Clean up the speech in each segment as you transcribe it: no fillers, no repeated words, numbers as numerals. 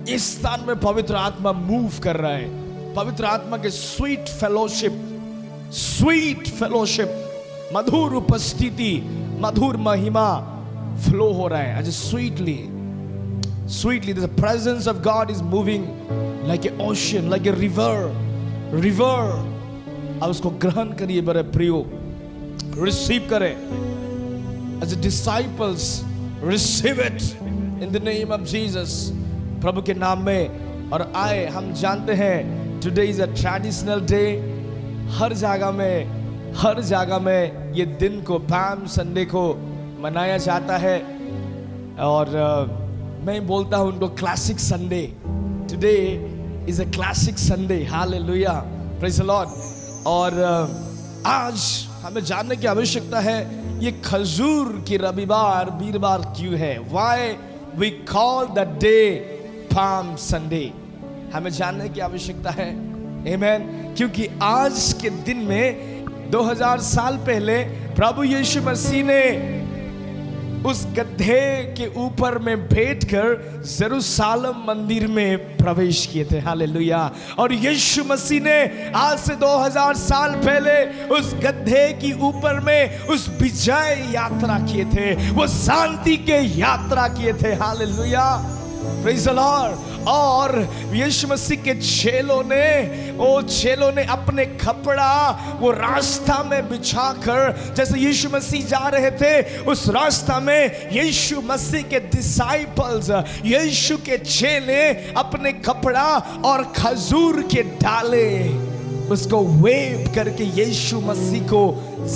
इस स्थान में पवित्र आत्मा मूव कर रहा है। पवित्र आत्मा के स्वीट फेलोशिप, मधुर उपस्थिति, मधुर महिमा फ्लो हो रहा है। आज sweetly the presence of God is moving like an ocean, like a river। अब उसको ग्रहण करिए मेरे प्रियो, रिसीव करें। As the disciples receive it in the name of Jesus, प्रभु के नाम में। और आए, हम जानते हैं today is a traditional day। हर जगह में ये दिन को, पाम संडे को मनाया जाता है। और मैं बोलता हूं उनको classic Sunday. Today is a classic Sunday, hallelujah, praise the Lord. और आज हमें जानने की आवश्यकता है ये खजूर की वीरवार क्यों है। Why we call the day Palm Sunday, हमें जानने की आवश्यकता है। आमेन। क्योंकि आज के दिन में 2000 साल पहले प्रभु यीशु मसीह ने उस गड्ढे के ऊपर में बैठकर यरूशलेम मंदिर में प्रवेश किए थे, हालेलुया। और यीशु मसीह ने आज से 2000 साल पहले उस गड्ढे की ऊपर में उस विजय यात्रा किए थे, वो शांति के यात्रा किए थे, हालेलुया, प्रेज़ द लॉर्ड। और यीशु मसीह के चेलों ने अपने कपड़ा वो रास्ता में बिछाकर, जैसे यीशु मसीह जा रहे थे उस रास्ता में, यीशु मसीह के डिसाइपल्स, यीशु के चेले अपने कपड़ा और खजूर के डाले उसको वेव करके यीशु मसीह को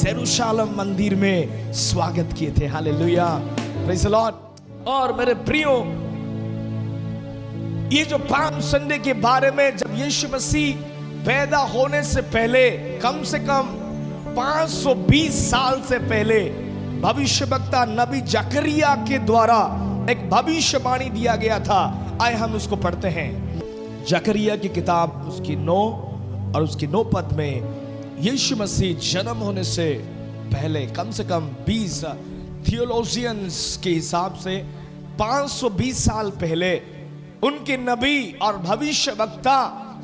यरूशलेम मंदिर में स्वागत किए थे, हालेलुया, प्रेज़ द लॉर्ड। और मेरे प्रियो, ये जो पाम संडे के बारे में, जब यीशु मसीह पैदा होने से पहले, कम से कम 520 साल से पहले, भविष्यवक्ता नबी जकरिया के द्वारा एक भविष्यवाणी दिया गया था। आए हम उसको पढ़ते हैं। जकरिया की किताब उसकी 9 और उसकी 9 पद में यीशु मसीह जन्म होने से पहले कम से कम 20 थियोलॉजियंस के हिसाब से 520 साल पहले उनके नबी और भविष्यवक्ता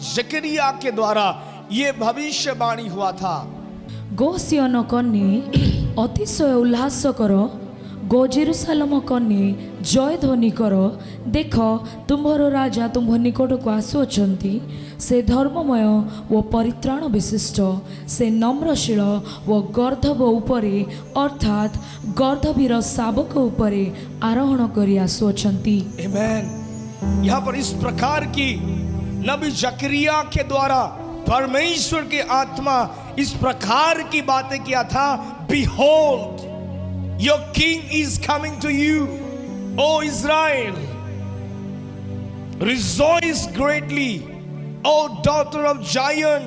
जकरिया के द्वारा ये भविष्यवाणी हुआ था। गो सियोन कन्ये अतिशय उल्लास कर, गो जेरुसालेम कन्ये जय ध्वनि कर, देख तुम्हारो राजा तुम निकट को आसुअछंती, से धर्ममय व परित्राण विशिष्ट, से नम्रशील व गर्दभ उपरे अर्थात गर्दभीर शावक उपरे आरोहण करी आसुअछंती। आमेन। यहाँ पर इस प्रकार की नबी जकरिया के द्वारा परमेश्वर की आत्मा इस प्रकार की बातें किया था। Behold, your king is coming to you, O Israel. Rejoice greatly, O daughter of Zion.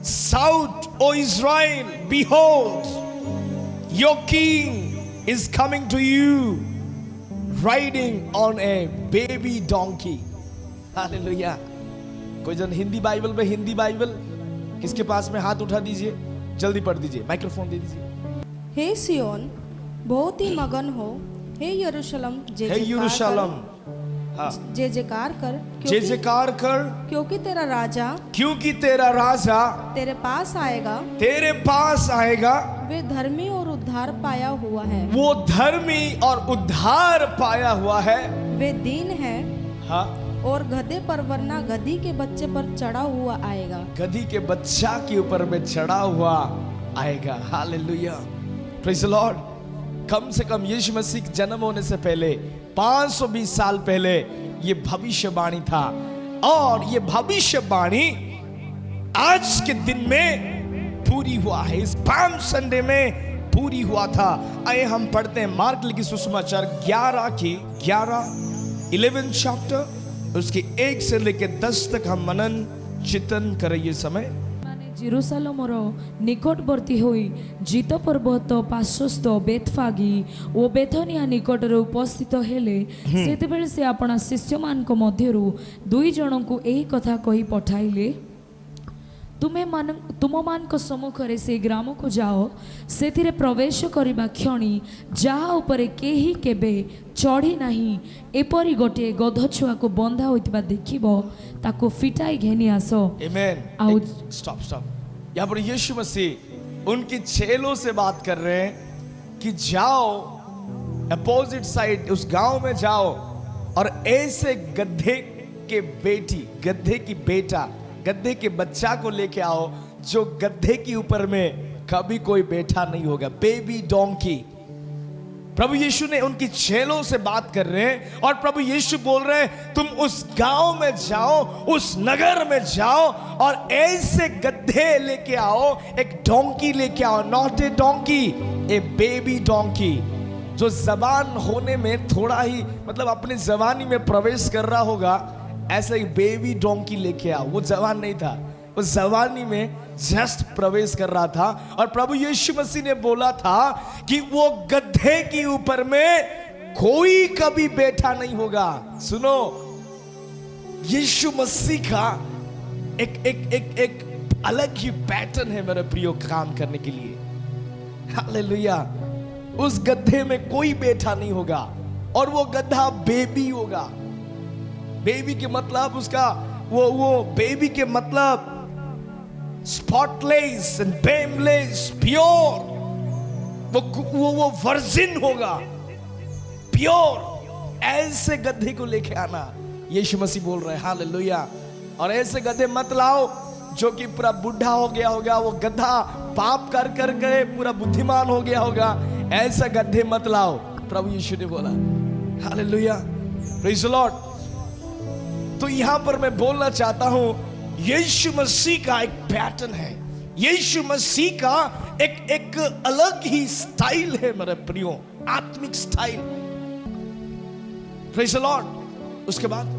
Shout, O Israel, behold, your king is coming to you, riding on a baby donkey. Hallelujah. कोई जन Hindi Bible में, Hindi Bible किसके पास में, हाथ उठा दीजिए, जल्दी पढ़ दीजिए, माइक्रोफोन दे दीजिए। हे सियोन बहुत ही मगन हो, हे यरूशलेम जय जयकार कर, जय जयकार कर, क्योंकि तेरा राजा तेरे पास आएगा, वे धर्मी और उद्धार पाया हुआ है, वो धर्मी और उद्धार पाया हुआ है, वे दीन है, हाँ, और गधे पर वरना गधी के बच्चे पर चढ़ा हुआ आएगा, गधी के बच्चा के ऊपर में चढ़ा हुआ आएगा, हालेलुया, प्रेज़ द लॉर्ड। कम से कम यीशु मसीह के जन्म होने से पहले 520 साल पहले ये भविष्यवाणी था। और ये भविष्यवाणी आज के दिन में पूरी हुआ है, इस पाम संडे में पूरी हुआ था। आइए हम पढ़ते हैं मार्क लिखित सुसमाचार 11 चैप्टर, उसके 1 से लेकर 10 तक हम मनन चिंतन करें। ये समय जेरुसालेमर निकटवर्ती होई जीत पर्वत पार्श्वस्थ बेतफागी ओ बेथनिया निकटरे उपस्थित हेले, सेतेबेले से आपणा शिष्य मान मध्यरु 2 जन को एही कथा कही पठाइले, ତୁମମାନଙ୍କ ସମ୍ମୁଖରେ ସେ ଗ୍ରାମକୁ ଯାଅ, ସେଥିରେ ପ୍ରବେଶ କରିବା କ୍ଷଣି ଯାହା ଉପରେ କେହି କେବେ ଚଢ଼ି ନାହିଁ ଏପରି ଗୋଟିଏ ଗଧ ଛୁଆକୁ ବନ୍ଧା ହୋଇଥିବା ଦେଖିବ, ତାକୁ ଫିଟାଇ ଘେନି ଆସ। Amen. स्टॉप। यहाँ पर यीशु मसीह उनके चेलों से बात कर रहे हैं कि जाओ अपोजिट साइड उस गांव में जाओ और ऐसे गधे के बेटी, गधे की बेटा, गधे के बच्चा को लेके आओ जो गधे के ऊपर में कभी कोई बैठा नहीं होगा, बेबी डोंकी। प्रभु यीशु ने उनकी चेलों से बात कर रहे हैं और प्रभु यीशु बोल रहे हैं तुम उस गांव में जाओ, उस नगर में जाओ और ऐसे गधे लेके आओ, एक डोंकी लेके आओ, not a donkey, A baby donkey, जो जवान होने में थोड़ा ही मतलब अपने जवानी में प्रवेश कर रहा होगा, ऐसा ही बेबी डोंकी लेके आओ। वो जवान नहीं था, वो जवानी में जस्ट प्रवेश कर रहा था और प्रभु यीशु मसीह ने बोला था कि वो गधे के ऊपर में कोई कभी बैठा नहीं होगा। सुनो, यीशु मसीह का एक अलग ही पैटर्न है मेरे प्रियो काम करने के लिए। हालेलुया। उस गधे में कोई बैठा नहीं होगा और वो गधा बेबी होगा। बेबी के मतलब उसका वो बेबी के मतलब स्पॉटलेस एंड बेमलेस, प्योर, वो वर्जिन होगा, प्योर। ऐसे गधे को लेके आना, यीशु मसीह बोल रहे हैं। हालेलुया। और ऐसे गधे मत लाओ जो कि पूरा बुढ़ा हो गया होगा, वो गधा पाप कर गए पूरा बुद्धिमान हो गया होगा, ऐसा गधे मत लाओ, प्रभु यीशु ने बोला। Hallelujah, praise the Lord. तो यहां पर मैं बोलना चाहता हूं, यीशु मसीह का एक पैटर्न है, यीशु मसीह का एक अलग ही स्टाइल है मेरे प्रियो, आत्मिक स्टाइल। Praise the Lord. उसके बाद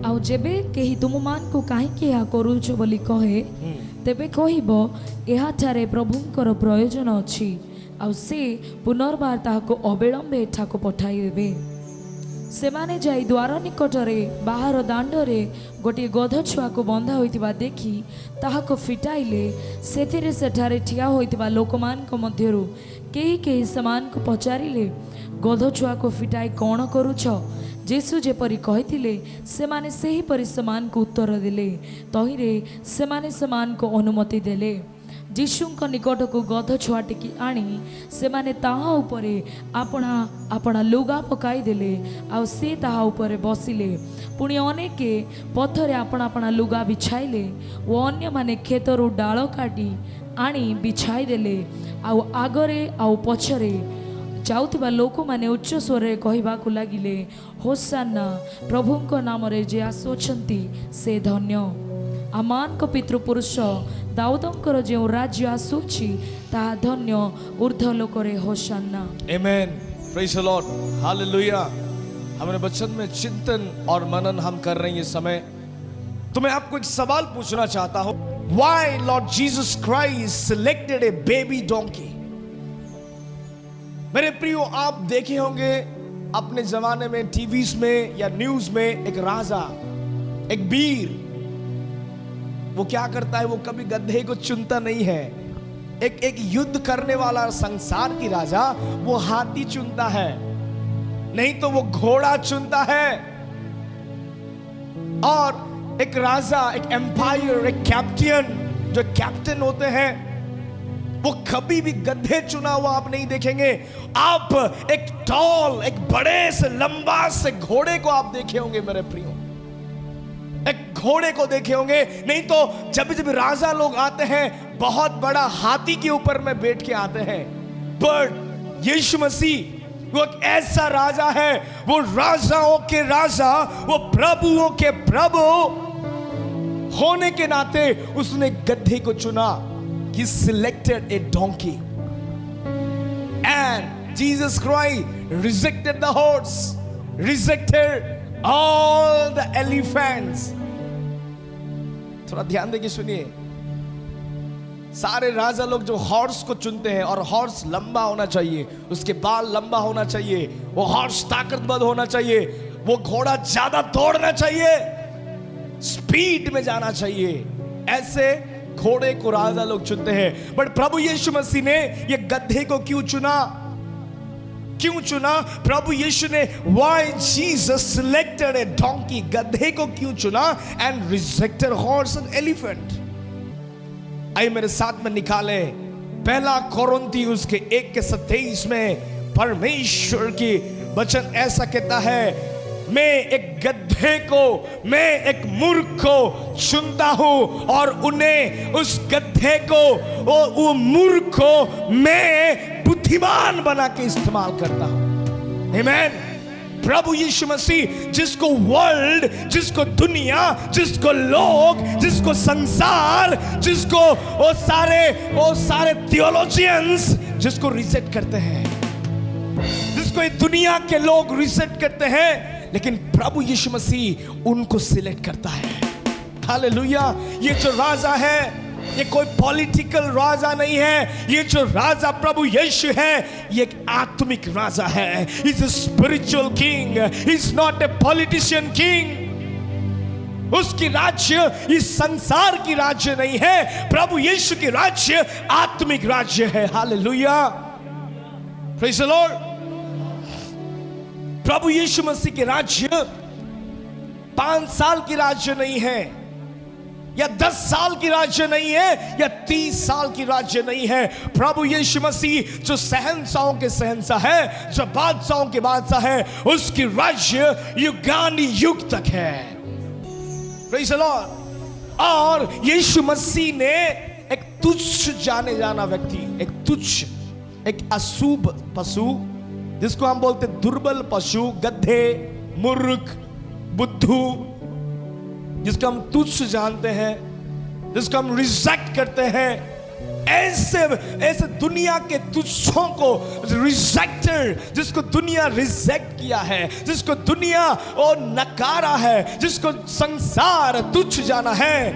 आउ जेबे केही तुममानकु काहीकि ଏହା କରୁଛ ବୋଲି କହେ, ତେବେ କହିବ ଏହାଠାରେ ପ୍ରଭୁଙ୍କର ପ୍ରୟୋଜନ ଅଛି, ଆଉ ସେ ପୁନର୍ବାର ତାହାକୁ ଅବିଳମ୍ବେ ଏଠାକୁ ପଠାଇଦେବେ। ସେମାନେ ଯାଇ ଦ୍ୱାର ନିକଟରେ ବାହାର ଦାଣ୍ଡରେ ଗୋଟିଏ ଗଧ ଛୁଆକୁ ବନ୍ଧା ହୋଇଥିବା ଦେଖି ତାହାକୁ ଫିଟାଇଲେ, ସେଥିରେ ସେଠାରେ ଠିଆ ହୋଇଥିବା ଲୋକମାନଙ୍କ ମଧ୍ୟରୁ କେହି ସେମାନଙ୍କୁ ପଚାରିଲେ, ଗଧ ଛୁଆକୁ ଫିଟାଇ କ'ଣ କରୁଛ? ଯୀଶୁ ଯେପରି କହିଥିଲେ ସେମାନେ ସେହିପରି ସେମାନଙ୍କୁ ଉତ୍ତର ଦେଲେ। ତହିଁରେ ସେମାନେ ସେମାନଙ୍କୁ ଅନୁମତି ଦେଲେ। ଯୀଶୁଙ୍କ ନିକଟକୁ ଗଧ ଛୁଆଟିକି ଆଣି ସେମାନେ ତାହା ଉପରେ ଆପଣା ଲୁଗା ପକାଇଦେଲେ, ଆଉ ସେ ତାହା ଉପରେ ବସିଲେ। ପୁଣି ଅନେକେ ପଥରେ ଆପଣା ଲୁଗା ବିଛାଇଲେ ଓ ଅନ୍ୟମାନେ କ୍ଷେତରୁ ଡାଳ କାଟି ଆଣି ବିଛାଇଦେଲେ। ଆଉ ଆଗରେ ଆଉ ପଛରେ ଯାଉଥିବା ଲୋକମାନେ ଉଚ୍ଚ ସ୍ୱରରେ କହିବାକୁ ଲାଗିଲେ, ହୋସାନା, ପ୍ରଭୁଙ୍କ ନାମରେ ଯେ ଆସୁଅଛନ୍ତି ସେ ଧନ୍ୟ। ଆମମାନଙ୍କ ପିତୃପୁରୁଷ ଦାଉଦଙ୍କର ଯେଉଁ ରାଜ୍ୟ ଆସୁଛି ତାହା ଧନ୍ୟ, ଊର୍ଦ୍ଧ୍ୱ ଲୋକରେ ହୋସାନା। आमेन, प्रेज़ द लॉर्ड, हालेलुया। हमारे वचन में चिंतन और मनन हम कर रहे हैं ये समय। तो मैं आपको एक सवाल पूछना चाहता हूं, why Lord Jesus Christ selected A baby donkey? मेरे प्रियो, आप देखे होंगे अपने जमाने में टीवीज में या न्यूज में एक राजा, एक वीर, वो क्या करता है, वो कभी गधे को चुनता नहीं है। एक युद्ध करने वाला संसार की राजा वो हाथी चुनता है, नहीं तो वो घोड़ा चुनता है। और एक राजा, एक एम्पायर, एक कैप्टन, जो कैप्टन होते हैं वो कभी भी गधे चुना हुआ आप नहीं देखेंगे। आप एक टॉल, एक बड़े से लंबा से घोड़े को आप देखे होंगे मेरे प्रियो, एक घोड़े को देखे होंगे। नहीं तो जब जब राजा लोग आते हैं बहुत बड़ा हाथी के ऊपर में बैठ के आते हैं। बट यीशु मसीह वो एक ऐसा राजा है, वो राजाओं के राजा, वो प्रभुओं के प्रभु होने के नाते उसने गधे को चुना। He selected a donkey and Jesus Christ rejected the horse, rejected all the elephants. थोड़ा ध्यान देके सुनिए। सारे राजा लोग जो हॉर्स को चुनते हैं, और हॉर्स लंबा होना चाहिए, उसके बाल लंबा होना चाहिए, वो हॉर्स ताकतवर होना चाहिए, वो घोड़ा ज्यादा दौड़ना चाहिए, स्पीड में जाना चाहिए। ऐसे घोड़े को राजा लोग चुनते हैं, बट प्रभु यीशु मसीह ने ये गधे को क्यों चुना? क्यों चुना प्रभु यीशु ने? Why Jesus selected a donkey? गधे को क्यों चुना and rejected horse and elephant? आइए मेरे साथ में निकाले पहला कोरिन्थी उसके 1:27 में परमेश्वर की वचन ऐसा कहता है, मैं एक गधे को, मैं एक मूर्ख को चुनता हूं और उन्हें, उस गधे को, वो मूर्ख को मैं बुद्धिमान बना के इस्तेमाल करता हूं। आमीन। प्रभु यीशु मसीह जिसको वर्ल्ड, जिसको दुनिया, जिसको लोग, जिसको संसार, जिसको वो सारे थियोलॉजियंस जिसको रिजेक्ट करते हैं, जिसको ये दुनिया के लोग रिजेक्ट करते हैं, लेकिन प्रभु यीशु मसीह उनको सिलेक्ट करता है। हालेलुया। ये जो राजा है, ये कोई पॉलिटिकल राजा नहीं है। ये जो राजा प्रभु यीशु है, ये एक आत्मिक राजा है। He's a spiritual king. He's not a politician king. उसकी राज्य इस संसार की राज्य नहीं है। प्रभु यीशु की राज्य आत्मिक राज्य है। हालेलुया। Praise the Lord. प्रभु यीशु मसीह के राज्य 5 साल की राज्य नहीं है, या 10 साल की राज्य नहीं है, या 30 साल की राज्य नहीं है। प्रभु यीशु मसीह जो शहंशाहों के शहंशाह है, जो बादशाहों के बादशाह है, उसकी राज्य युगानी युग तक है। Praise the Lord. और यीशु मसीह ने एक तुच्छ जाने जाना व्यक्ति, एक तुच्छ, एक अशुभ पशु, जिसको हम बोलते दुर्बल पशु, गधे, मूर्ख, बुद्धू, जिसको हम तुच्छ जानते हैं, जिसको हम रिजेक्ट करते हैं, ऐसे दुनिया के तुच्छों को रिजेक्टेड, जिसको दुनिया रिजेक्ट किया है, जिसको दुनिया और नकारा है, जिसको संसार तुच्छ जाना है,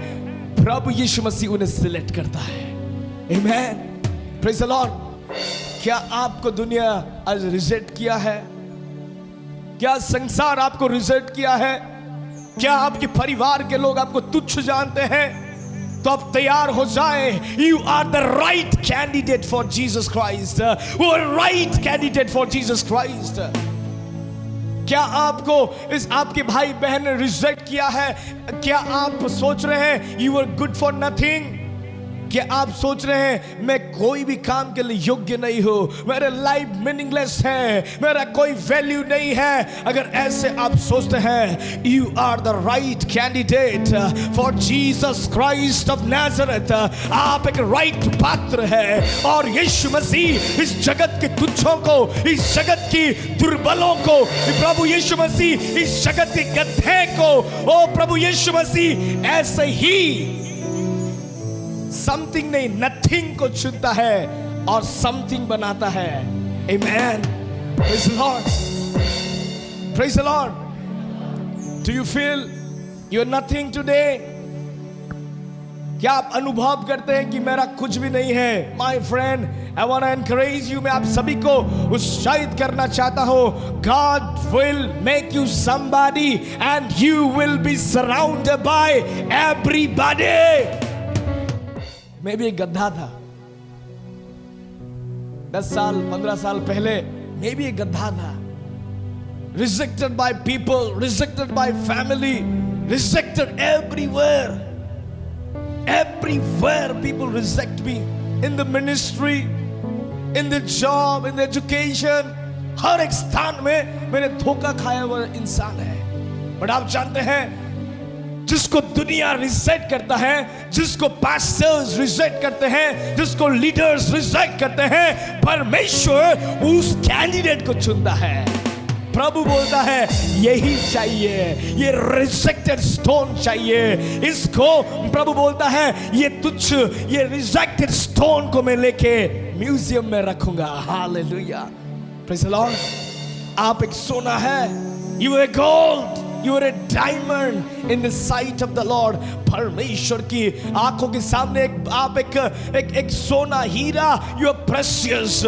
प्रभु यीशु मसीह उन्हें सिलेक्ट करता है। आमीन। Praise the Lord. क्या आपको दुनिया आज रिजेक्ट किया है? क्या संसार आपको रिजेक्ट किया है? क्या आपके परिवार के लोग आपको तुच्छ जानते हैं? तो आप तैयार हो जाए। You are the right candidate for Jesus Christ. वो right candidate for Jesus Christ. क्या आपको आपके भाई बहन ने रिजेक्ट किया है? क्या आप सोच रहे हैं you are good for nothing? क्या आप सोच रहे हैं मैं कोई भी काम के लिए योग्य नहीं हूं, मेरा लाइफ मीनिंगलेस है, मेरा कोई वैल्यू नहीं है? अगर ऐसे आप सोचते हैं, you are the right candidate for Jesus Christ of Nazareth. आप एक राइट पात्र है। और यीशु मसीह इस जगत के तुच्छों को, इस जगत की दुर्बलों को, प्रभु यीशु मसीह इस जगत के गधे को, ओ प्रभु यीशु मसीह ऐसे ही समथिंग नहीं, नथिंग को चुनता है और समथिंग बनाता है। Amen. Praise the Lord. Praise the Lord. Do you feel you are nothing today? क्या आप अनुभव करते हैं कि मेरा कुछ भी नहीं है? My friend, I want to encourage you. मैं आप सभी को उत्साहित करना चाहता हूं। God will make you somebody and you will be surrounded by everybody. मैं भी एक गधा था 10 साल 15 साल पहले। मैं भी एक गधा था, rejected by people, rejected by family, rejected everywhere. Everywhere people reject me, in the ministry, in the job, in the education, हर एक स्थान में मैंने धोखा खाया हुआ इंसान है। बट आप जानते हैं, जिसको दुनिया रिजेक्ट करता है, जिसको पास्टर्स रिजेक्ट करते हैं, जिसको लीडर्स रिजेक्ट करते हैं, परमेश्वर उस कैंडिडेट को चुनता है। प्रभु बोलता है यही चाहिए, ये रिजेक्टेड स्टोन चाहिए। इसको प्रभु बोलता है ये तुच्छ, ये रिजेक्टेड स्टोन को मैं लेके म्यूजियम में रखूंगा। हालेलुया। Praise the Lord. आप एक सोना है, you are gold. You are a diamond in the sight of the Lord. परमेश्वर की आंखों के सामने आप एक सोना हीरा. You are precious.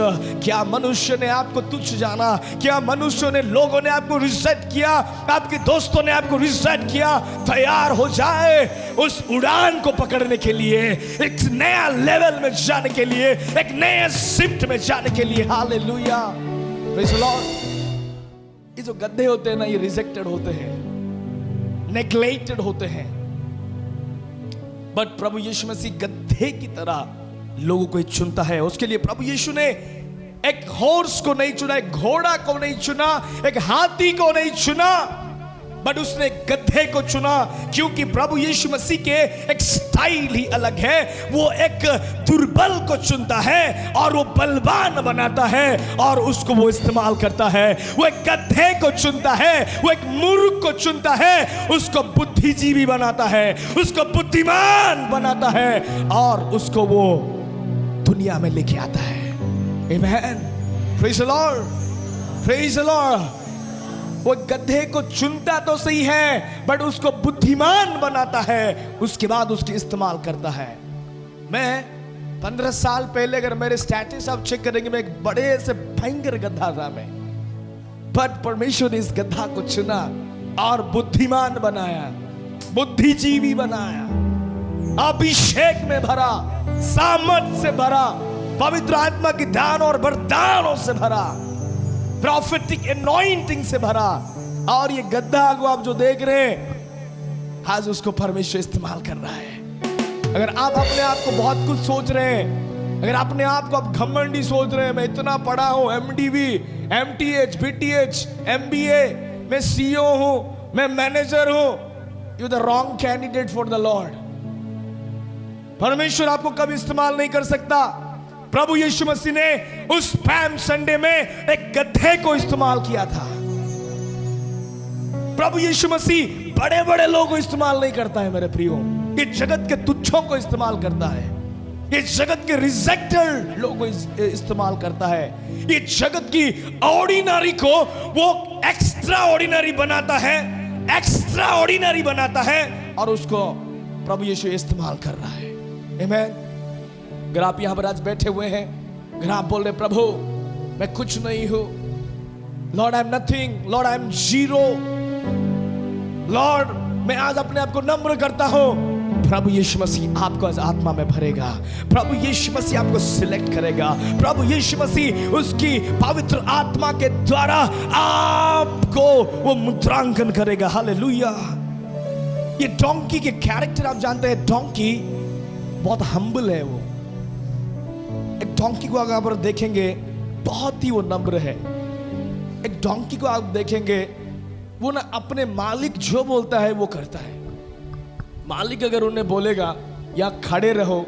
क्या मनुष्य ने आपको तुच्छ जाना? क्या मनुष्यों ने, लोगों ने आपको रिजेक्ट किया? आपके दोस्तों ने आपको रिजेक्ट किया? तैयार हो जाए उस उड़ान को पकड़ने के लिए, एक नया लेवल में जाने के लिए, एक नए शिफ्ट में जाने के लिए. Hallelujah, praise the Lord. ये जो गड्ढे होते हैं ना, ये रिजेक्टेड होते हैं, नेग्लेक्टेड होते हैं. बट प्रभु यीशु मसीह गड्ढे की तरह लोगों को चुनता है. उसके लिए प्रभु यीशु ने एक हॉर्स को नहीं चुना, एक घोड़ा को नहीं चुना, एक हाथी को नहीं चुना, बट उसने गधे को चुना. क्योंकि प्रभु यीशु मसीह के एक स्टाइल ही अलग है. वो एक दुर्बल को चुनता है और वो बलवान बनाता है और उसको वो इस्तेमाल करता है. वो एक गधे को चुनता है, वो एक मूर्ख को चुनता है, उसको बुद्धिजीवी बनाता है, उसको बुद्धिमान बनाता है और उसको वो दुनिया में लेके आता है. Amen. Praise the Lord, praise the Lord. वो गधे को चुनता तो सही है, बट उसको बुद्धिमान बनाता है, उसके बाद उसकी इस्तेमाल करता है. मैं 15 साल पहले, अगर मेरे स्टेटस आप चेक करेंगे, मैं एक बड़े से भयंकर गधा था मैं. बट परमेश्वर ने इस गधा को चुना और बुद्धिमान बनाया, बुद्धिजीवी बनाया, अभिषेक में भरा, सामर्थ से भरा, पवित्र आत्मा की दान और वरदानों से भरा, प्रॉफिटिक एनॉइंटिंग से भरा. और ये गद्दा को आप जो देख रहे हैं, आज उसको परमेश्वर इस्तेमाल कर रहा है. अगर आप अपने आप को बहुत कुछ सोच रहे हैं, अगर अपने आप को आप घमंडी सोच रहे हैं, मैं इतना पढ़ा हूं, MDV, MTH, BTH, MBA, मैं CEO हूं, मैं मैनेजर हूं, you the wrong candidate for the Lord. परमेश्वर आपको कभी इस्तेमाल नहीं कर सकता. प्रभु यीशु मसीह ने उस पैम संडे में एक गधे को इस्तेमाल किया था. प्रभु यीशु मसीह बड़े बड़े लोगों को इस्तेमाल नहीं करता है मेरे प्रियो. ये जगत के तुच्छों को इस्तेमाल करता है, ये जगत के रिजेक्टेड लोगों को इस्तेमाल करता है, ये जगत की ऑर्डिनरी को वो एक्स्ट्रा ऑर्डिनरी बनाता है, एक्स्ट्रा ऑर्डिनरी बनाता है और उसको प्रभु यीशु इस्तेमाल कर रहा है. आमेन. अगर आप यहां पर आज बैठे हुए हैं, अगर आप बोल रहे प्रभु मैं कुछ नहीं हूं, Lord I am nothing, Lord I am zero, Lord मैं आज अपने आप को नम्र करता हूं, प्रभु यीशु मसीह आपको आज आत्मा में भरेगा. प्रभु यीशु मसीह आपको सिलेक्ट करेगा. प्रभु यीशु मसीह उसकी पवित्र आत्मा के द्वारा आपको वो मुद्रांकन करेगा. हालेलुया. ये डोंकी के कैरेक्टर आप जानते हैं, डोंकी बहुत हम्बल है. वो एक डोंकी को अगर आप देखेंगे, बहुत ही वो नम्र है. एक डोंकी को आप देखेंगे, वो ना अपने मालिक जो बोलता है वो करता है. मालिक अगर उन्हें बोलेगा या खड़े रहो,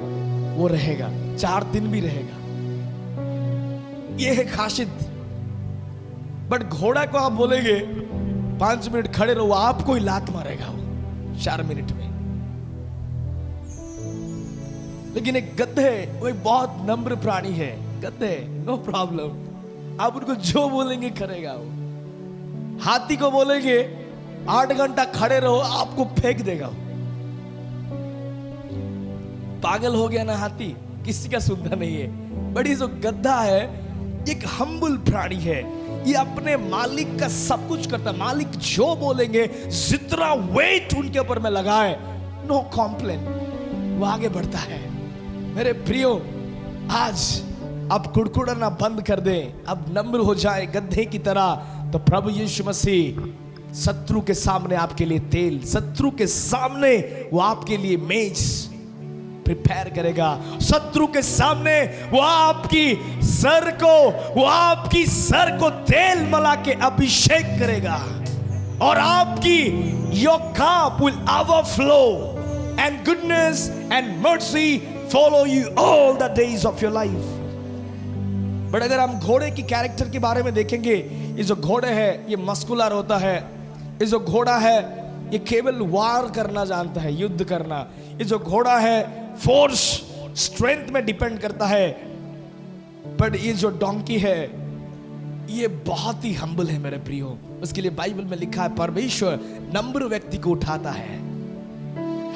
वो रहेगा, 4 दिन भी रहेगा. ये है खासियत. बट घोड़ा को आप बोलेंगे 5 मिनट खड़े रहो, आपको ही लात मारेगा वो 4 मिनट में. लेकिन एक गधे, वो एक बहुत नम्र प्राणी है. गधे नो प्रॉब्लम, आप उनको जो बोलेंगे करेगा वो. हाथी को बोलेंगे 8 घंटा खड़े रहो, आपको फेंक देगा वो. पागल हो गया ना हाथी, किसी का सुनना नहीं है. बड़ी जो गधा है, एक हम्बल प्राणी है. ये अपने मालिक का सब कुछ करता है. मालिक जो बोलेंगे, जितना वेट उनके ऊपर में लगाए, नो कॉम्प्लेन, वो आगे बढ़ता है. मेरे प्रियो, आज आप कुड़कुड़ाना बंद कर दें, अब नम्र हो जाए गधे की तरह, तो प्रभु यीशु मसीह शत्रु के सामने आपके लिए तेल, शत्रु के सामने वो आपके लिए मेज प्रिपेयर करेगा. शत्रु के सामने वो आपकी सर को तेल मला के अभिषेक करेगा और आपकी your cup will overflow and goodness and mercy follow you all the days of your life. But अगर हम घोड़े की कैरेक्टर के बारे में देखेंगे, ये जो घोड़े है ये मस्कुलर होता है. ये जो घोड़ा है ये केवल वार करना जानता है, युद्ध करना. ये जो घोड़ा है फोर्स, स्ट्रेंथ में डिपेंड करता है. बट ये जो डोंकी है ये बहुत ही हम्बल है मेरे प्रियो। उसके लिए बाइबल में लिखा है परमेश्वर नम्र व्यक्ति को उठाता है।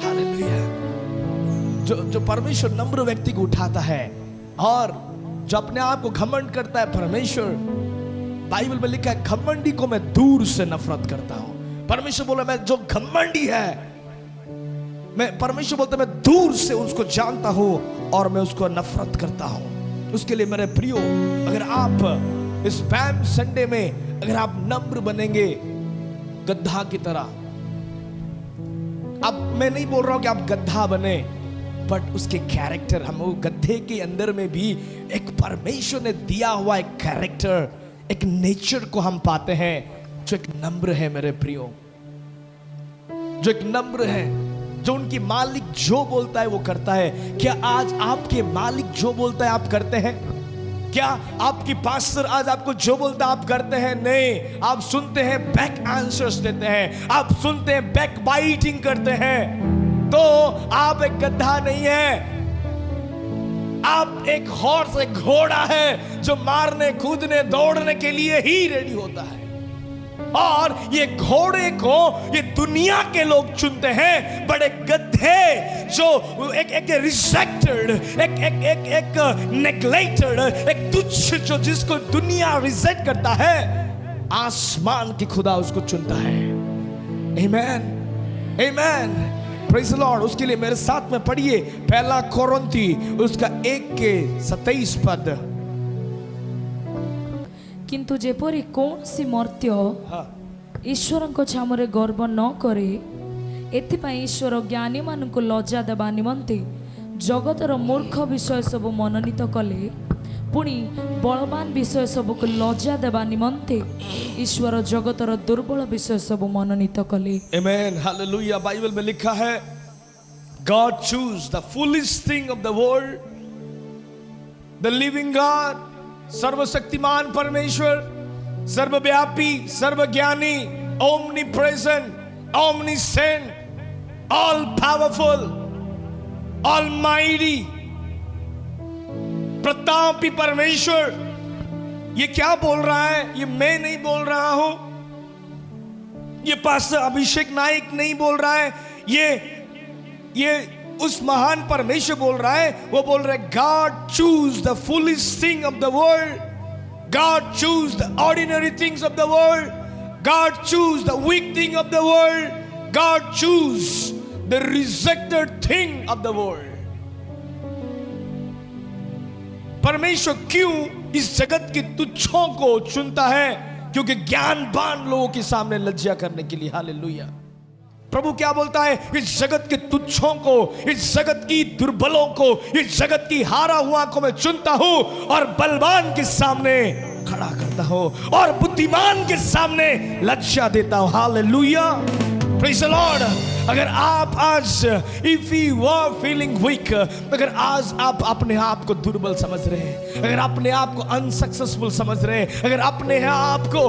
हालेलुया। जो परमेश्वर नम्र व्यक्ति को उठाता है, और जो अपने आप को घमंड करता है, परमेश्वर, बाइबल में लिखा है घमंडी को मैं दूर से नफरत करता हूं। परमेश्वर बोला मैं जो घमंडी है, परमेश्वर बोलता है मैं दूर से उसको जानता हूं और मैं उसको नफरत करता हूं। उसके लिए मेरे प्रियो, अगर आप इस पैम संडे में अगर आप नम्र बनेंगे गधा की तरह, अब मैं नहीं बोल रहा हूं कि आप गधा बने, बट उसके कैरेक्टर, हम वो गधे के अंदर में भी एक परमेश्वर ने दिया हुआ एक कैरेक्टर, एक नेचर को हम पाते हैं जो एक नम्र है मेरे प्रियो, जो एक नम्र है, जो उनकी मालिक जो बोलता है वो करता है। क्या आज आपके मालिक जो बोलता है आप करते हैं? क्या आपकी पास्टर आज आपको जो बोलता है आप करते हैं? नहीं, आप सुनते हैं, बैक आंसर्स देते हैं, आप सुनते हैं, बैक बाइटिंग करते हैं। तो आप एक गधा नहीं है, आप एक हॉर्स, एक घोड़ा है जो मारने, कूदने, दौड़ने के लिए ही रेडी होता है। और ये घोड़े को ये दुनिया के लोग चुनते हैं, बड़े गधे जो एक रिजेक्टेड, एक नेग्लेक्टेड, एक तुच्छ, जो जिसको दुनिया रिजेक्ट करता है, आसमान की खुदा उसको चुनता है। आमेन, आमेन, प्रेज़ द लॉर्ड। उसके लिए मेरे साथ में पढ़िए पहला कोरिन्थी उसका 1:27 पद। किंतु जेपरी कौन सी मर्त्य ईश्वर छामरे गर्व न करे, एथिपाई ईश्वर ज्ञानी मानक लज्जा देवा निमंते जगतर मूर्ख विषय सब मनोनीत कले, पुणी बलवान विषय सब को लज्जा देवा निमंते ईश्वर जगतर दुर्बल विषय सब मनोनीत कले। आमेन, हालेलुया। बाइबल में लिखा है God choose the foolish thing of the world, the living God, सर्वशक्तिमान परमेश्वर, सर्वव्यापी, सर्वज्ञानी, omnipresent, omniscient, all powerful, almighty, प्रतापी परमेश्वर। ये क्या बोल रहा है? ये मैं नहीं बोल रहा हूं, ये पास्टर अभिषेक नाइक नहीं बोल रहा है, ये उस महान परमेश्वर बोल रहा है। वो बोल रहा है God choose the foolish thing of the world, God choose the ordinary things of the world, God choose the weak thing of the world, God choose the rejected thing of the world। परमेश्वर क्यों इस जगत के तुच्छों को चुनता है? क्योंकि ज्ञानवान लोगों के सामने लज्जा करने के लिए। हालेलुया। प्रभु क्या बोलता है? इस जगत के तुच्छों को, इस जगत की दुर्बलों को, इस जगत की हारा हुआ को मैं चुनता हूं और बलवान के सामने खड़ा करता हूं और बुद्धिमान के सामने लज्जा देता हूं। Hallelujah, praise the Lord. अगर आप आज, if you were feeling weak, अगर आज आप अपने आप को दुर्बल समझ रहे हैं, अगर अपने आप को अनसक्सेसफुल समझ रहे हैं, अगर अपने आप को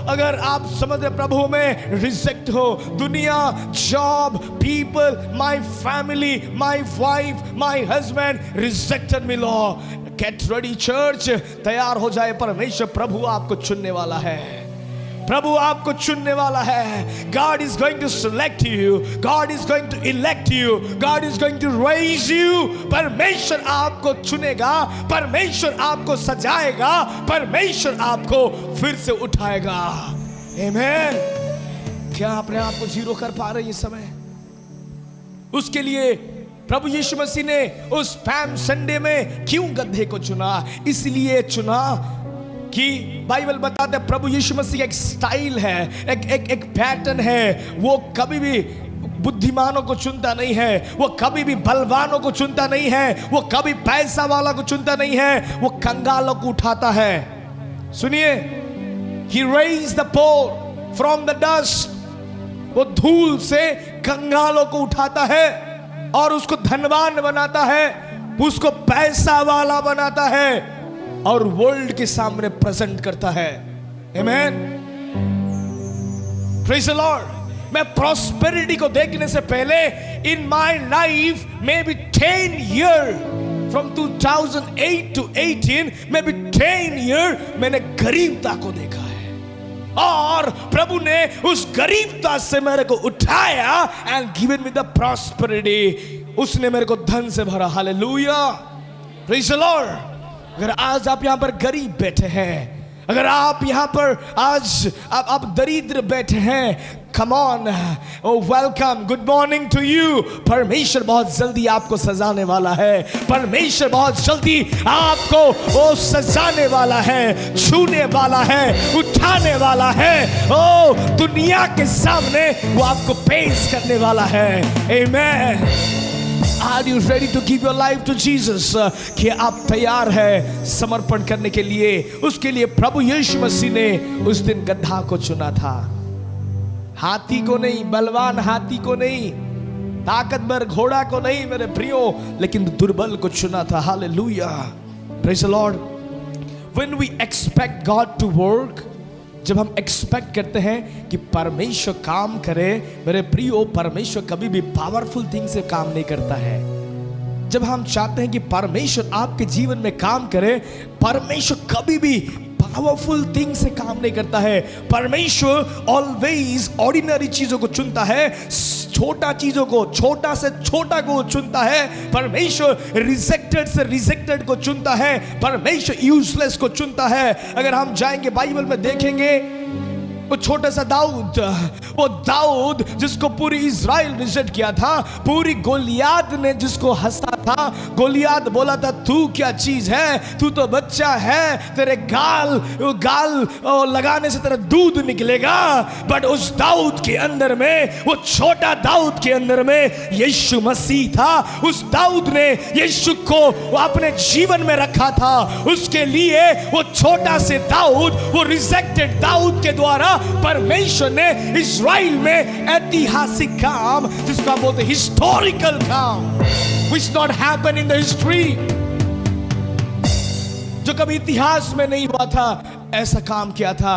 अगर आप समझ रहे प्रभु में रिजेक्ट हो, दुनिया, job, people, my family, my wife, my husband rejected me, Lord, get ready church, तैयार हो जाए, परमेश्वर प्रभु आपको चुनने वाला है, प्रभु आपको चुनने वाला है। God is going to select you, God is going to elect you, God is going to raise you। परमेश्वर आपको चुनेगा, परमेश्वर आपको सजाएगा, परमेश्वर आपको फिर से उठाएगा। आमेन। क्या अपने आप को जीरो कर पा रहे हैं इस समय? उसके लिए प्रभु यीशु मसीह ने उस पैम संडे में क्यों गधे को चुना? इसलिए चुना कि बाइबल बताते हैं प्रभु यीशु मसीह का एक स्टाइल है, एक पैटर्न है। वो कभी भी बुद्धिमानों को चुनता नहीं है, वो कभी भी बलवानों को चुनता नहीं है, वो कभी पैसा वाला को चुनता नहीं है, वो कंगालों को उठाता है। सुनिए, He raised the poor from the dust, वो धूल से कंगालों को उठाता है और उसको धनवान बनाता है, उसको पैसा वाला बनाता है और वर्ल्ड के सामने प्रेजेंट करता है। Amen, praise the Lord. मैं प्रॉस्पेरिटी को देखने से पहले in my life may be 10 year from 2008 to 18 may be 10 year मैंने गरीबता को देखा है, और प्रभु ने उस गरीबता से मेरे को उठाया and given me the prosperity. उसने मेरे को धन से भरा। Hallelujah, praise the Lord. अगर आज आप यहां पर गरीब बैठे हैं, अगर आप यहां पर आज आप दरिद्र बैठे हैं, come on, oh welcome, good morning to you. परमेश्वर बहुत जल्दी आपको सजाने वाला है। परमेश्वर बहुत जल्दी आपको वो सजाने वाला है, छूने वाला है, उठाने वाला है। ओ दुनिया के सामने वो आपको पेश करने वाला है। आमेन। Are you ready to give your life to Jesus? कि आप तैयार है समर्पण करने के लिए? उसके लिए प्रभु यीशु मसीह ने उस दिन गधा को चुना था, हाथी को नहीं, बलवान हाथी को नहीं, ताकतवर घोड़ा को नहीं मेरे प्रियो, लेकिन दुर्बल को चुना था। Hallelujah, praise the Lord. When we expect God to work, जब हम एक्सपेक्ट करते हैं कि परमेश्वर काम करे, मेरे प्रियो, परमेश्वर कभी भी पावरफुल थिंग से काम नहीं करता है। जब हम चाहते हैं कि परमेश्वर आपके जीवन में काम करे, परमेश्वर कभी भी पावरफुल थिंग से काम नहीं करता है। परमेश्वर ऑलवेज ऑर्डिनरी चीजों को चुनता है, छोटा चीजों को, छोटा से छोटा को चुनता है। परमेश्वर रिजेक्टेड से रिजेक्टेड को चुनता है। परमेश्वर यूजलेस को चुनता है। अगर हम जाएंगे बाइबल में देखेंगे, वो छोटा सा दाऊद, वो दाऊद जिसको पूरी इज़राइल रिजेक्ट किया था, पूरी गोलियाद ने जिसको हंसा था, गोलियाद बोला था तू क्या चीज है, तू तो बच्चा है, तेरे गाल लगाने से तेरा दूध निकलेगा। बट उस दाऊद के अंदर में, वो छोटा दाऊद के अंदर में यीशु मसीह था। उस दाऊद ने यीशु को अपने जीवन में रखा था। उसके लिए वो छोटा से दाऊद, वो रिजेक्टेड दाऊद के द्वारा परमेश्वर ने इज़राइल में ऐतिहासिक काम, जिसको आप बोलते हिस्टोरिकल काम, which not happened in the history, जो कभी इतिहास में नहीं हुआ था, ऐसा काम किया था।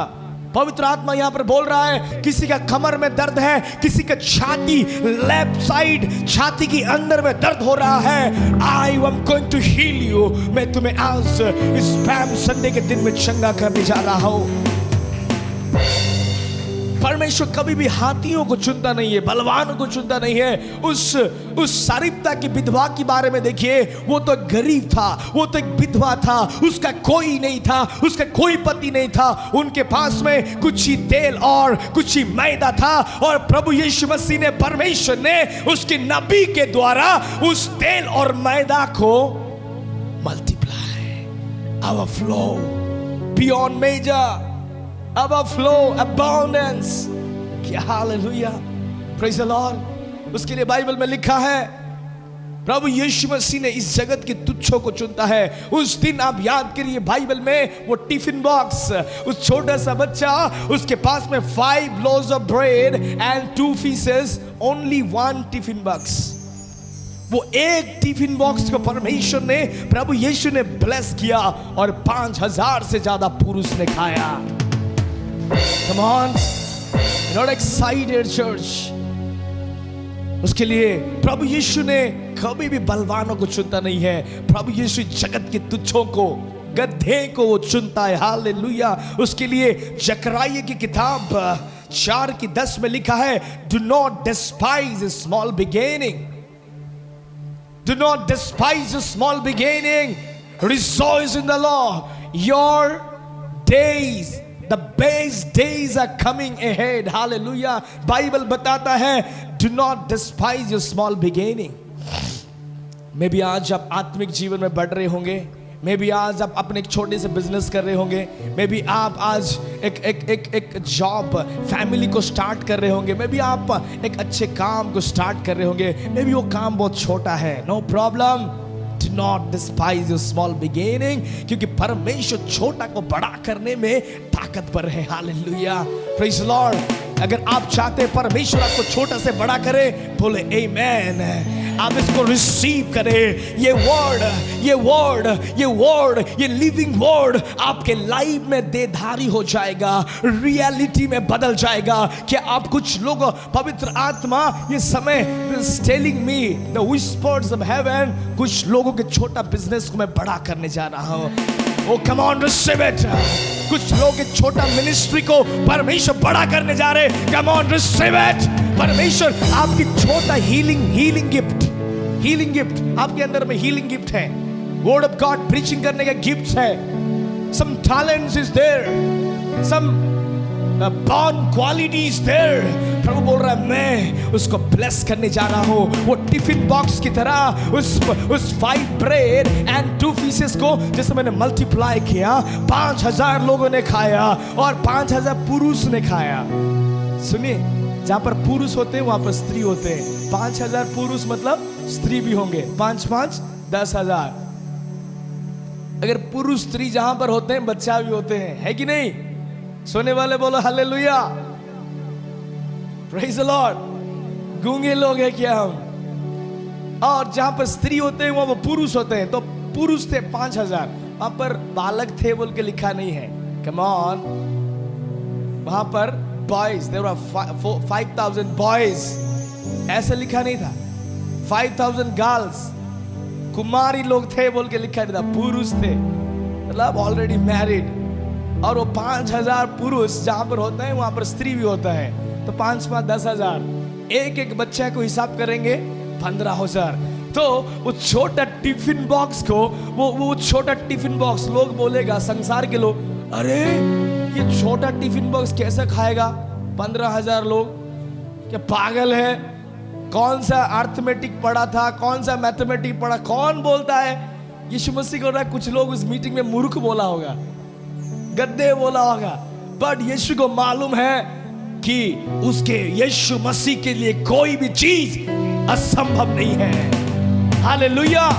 पवित्र आत्मा यहां पर बोल रहा है, किसी का कमर में दर्द है, किसी का छाती, लेफ्ट साइड छाती के अंदर में दर्द हो रहा है, I am going to heal you. मैं तुम्हें आज इस पैम संडे के दिन में चंगा करने जा रहा हूं। परमेश्वर कभी भी हाथियों को चुनता नहीं है, बलवानों को चुनता नहीं है। उस सारिप्ता की विधवा के बारे में देखिए, वो तो गरीब था, वो तो एक विधवा था, उसका कोई नहीं था, उसका कोई पति नहीं था, उनके पास में कुछ ही तेल और कुछ ही मैदा था, और प्रभु यीशु मसीह ने, परमेश्वर ने उसके नबी के द्वारा उस तेल और मैदा को multiply, overflow, beyond measure, overflow, abundance। क्या हालेलुया, प्रेज द लॉर्ड। उसके लिए बाइबल में लिखा है, प्रभु यीशु मसीह ने इस जगत के तुच्छों को चुनता है। उस दिन आप याद करिए, बाइबल में वो टिफिन बॉक्स, उस छोटा सा बच्चा, उसके पास में 5 loaves of bread and 2 fishes, only 1 tiffin box. वो एक टिफिन बॉक्स को परमेश्वर ने, प्रभु यीशु ने ब्लेस किया, और 5000 से ज्यादा पुरुष ने खाया। Come on, you're not excited, church? उसके लिए प्रभु यीशु ने कभी भी बलवानों को चुनता नहीं है। प्रभु यीशु जगत के तुच्छों को, गधे को वो चुनता है। हालेलुया। उसके लिए जकरिया की किताब 4:10 में लिखा है, Do not despise a small beginning. Do not despise a small beginning. Rejoice in the Lord. Your days, the best days are coming ahead. Hallelujah. Bible बताता है, do not despise your small beginning. मे भी आज आप आत्मिक जीवन में बढ़ रहे होंगे, मे भी आज आप अपने एक छोटे से बिजनेस कर रहे होंगे, मे भी आप आज एक जॉब, फैमिली को स्टार्ट कर रहे होंगे, मे भी आप एक अच्छे काम को स्टार्ट कर रहे होंगे, मे भी वो काम बहुत छोटा है, no problem. Do not despise your small beginning, क्योंकि परमेश्वर छोटा को बड़ा करने में ताकतवर है। Hallelujah, praise Lord. अगर आप चाहते हैं परमेश्वर आपको छोटा से बड़ा करे, बोले आमेन। आप इसको रिसीव करें। ये वर्ड, ये लिविंग वर्ड आपके लाइफ में देधारी हो जाएगा, रियलिटी में बदल जाएगा। क्या आप कुछ लोग, पवित्र आत्मा ये समय telling me the whispers of haven, कुछ लोगों के छोटा बिजनेस को मैं बड़ा करने जा रहा हूँ। ओ कम ऑन रिसीव इट। कुछ लोग एक छोटा मिनिस्ट्री को परमेश्वर बड़ा करने जा रहे। Come on receive it. परमेश्वर आपकी छोटा हीलिंग गिफ्ट आपके अंदर में हीलिंग गिफ्ट है, वर्ड ऑफ गॉड प्रीचिंग करने का गिफ्ट है, some talents is there, some born quality is there. प्रभु बोल रहा है मैं उसको ब्लेस करने जा रहा हूँ। वो टिफिन बॉक्स की तरह उस 5 ब्रेड एंड 2 फिशेस को जैसे मैंने मल्टीप्लाई किया, 5000 लोगों ने खाया और 5000 पुरुष ने खाया। सुनिए, जहां पर पुरुष होते हैं वहां पर स्त्री होते हैं। 5000 पुरुष मतलब स्त्री भी होंगे, 5 10,000। अगर पुरुष स्त्री जहां पर होते हैं बच्चा भी होते हैं, है कि नहीं? सोने वाले बोलो हालेलुया, प्रेज द लॉर्ड। गूंगे लोग हैं क्या हम? और जहां पर स्त्री होते हैं वहां पर पुरुष होते हैं। तो पुरुष थे 5000, वहां पर बालक थे बोल के लिखा नहीं है। कम ऑन, वहां पर बॉयज, देयर वर 5000 बॉयज, ऐसा लिखा नहीं था। 5000 गर्ल्स, कुमारी लोग थे बोल के लिखा नहीं था, पुरुष थे, मतलब ऑलरेडी मैरिड। और वो 5000 पुरुष जहां पर होता है वहां पर स्त्री भी होता है। तो 5 10,000, एक बच्चे को हिसाब करेंगे 15,000। तो वो छोटा टिफिन बॉक्स को, वो छोटा टिफिन बॉक्स, लोग बोलेगा, संसार के लोग, अरे ये छोटा टिफिन बॉक्स कैसे खाएगा 15,000 लोग? क्या पागल है? कौन सा अर्थमेटिक पढ़ा था, कौन सा मैथमेटिक पढ़ा? कौन बोलता है? यीशु मसीह को, कुछ लोग उस मीटिंग में मूर्ख बोला होगा, गद्दे बोला होगा, बट यीशु को मालूम है कि उसके यीशु मसीह के लिए कोई भी चीज असंभव नहीं है। हालेलुया।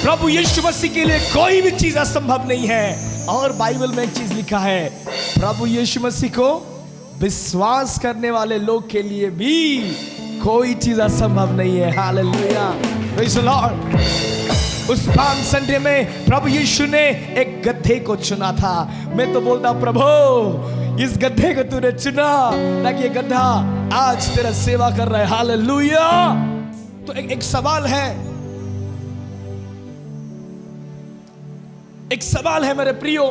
प्रभु यीशु मसीह के लिए कोई भी चीज असंभव नहीं है। और बाइबल में एक चीज लिखा है, प्रभु यीशु मसीह को विश्वास करने वाले लोग के लिए भी कोई चीज असंभव नहीं है। Hallelujah, praise the Lord. उस पाम संडे में प्रभु यीशु ने एक गधे को चुना था। मैं तो बोलता, प्रभु इस गधे को तूने चुना ताकि ये गधा आज तेरा सेवा कर रहा है। हालेलुया। तो एक सवाल है, मेरे प्रियो।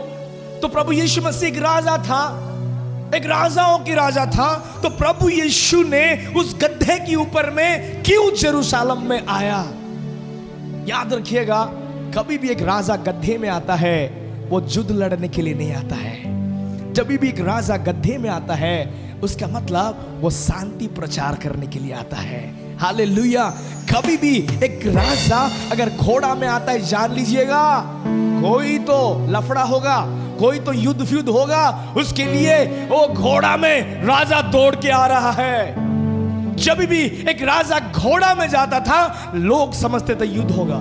तो प्रभु यीशु मसीह एक राजा था, एक राजाओं की राजा था। तो प्रभु यीशु ने उस गधे के ऊपर में क्यों यरूशलेम में आया? याद रखिएगा, कभी भी एक राजा गड्ढे में आता है वो युद्ध लड़ने के लिए नहीं आता है। जब भी एक राजा गड्ढे में आता है उसका मतलब वो शांति प्रचार करने के लिए आता है। हालेलुया। कभी भी एक राजा अगर घोड़ा में आता है, जान लीजिएगा कोई तो लफड़ा होगा, कोई तो युद्ध होगा। उसके लिए वो घोड़ा में राजा दौड़ के आ रहा है। जब भी एक राजा घोड़ा में जाता था लोग समझते थे युद्ध होगा।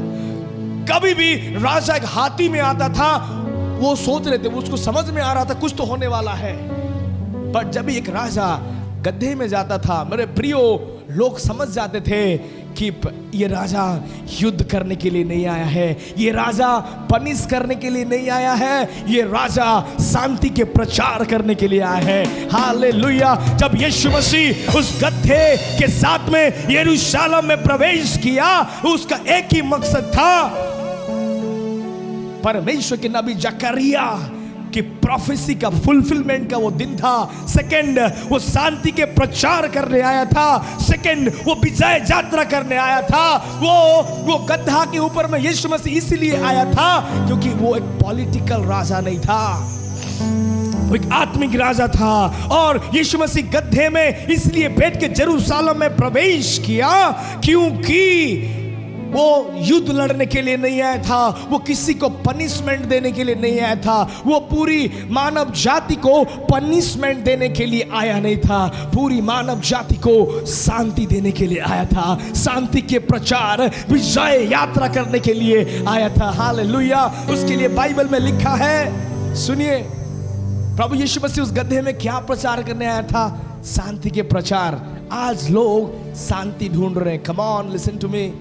कभी भी राजा एक हाथी में आता था, वो सोच रहे थे, उसको समझ में आ रहा था कुछ तो होने वाला है। पर जब भी एक राजा गड्ढे में जाता था, मेरे प्रियो, लोग समझ जाते थे कि ये राजा युद्ध करने के लिए नहीं आया है, ये राजा पनिश करने के लिए नहीं आया है, ये राजा शांति के प्रचार करने के लिए आया है। हालेलुया। जब यीशु मसीह उस गड्ढे के साथ में यरूशलेम में प्रवेश किया, उसका एक ही मकसद था, परमेश्वर के नबी जकरिया कि प्रोफेसी का फुलफिलमेंट का वो दिन था। सेकंड, वो शांति के प्रचार करने आया था। सेकंड, वो विजय यात्रा करने आया था। वो गधा के ऊपर में यीशु मसीह इसलिए आया था क्योंकि वो एक पॉलिटिकल राजा नहीं था, वो एक आत्मिक राजा था। और यीशु मसीह गड्ढे में इसलिए बैठ के यरूशलेम में प्रवेश किया क्योंकि वो युद्ध लड़ने के लिए नहीं आया था, वो किसी को पनिशमेंट देने के लिए नहीं आया था, वो पूरी मानव जाति को पनिशमेंट देने के लिए आया नहीं था, पूरी मानव जाति को शांति देने के लिए आया था, शांति के प्रचार, विजय यात्रा करने के लिए आया था। हालेलुया। उसके लिए बाइबल में लिखा है, सुनिए, प्रभु यीशु मसीह उस गड्ढे में क्या प्रचार करने आया था? शांति के प्रचार। आज लोग शांति ढूंढ रहे हैं। Come on, listen to me.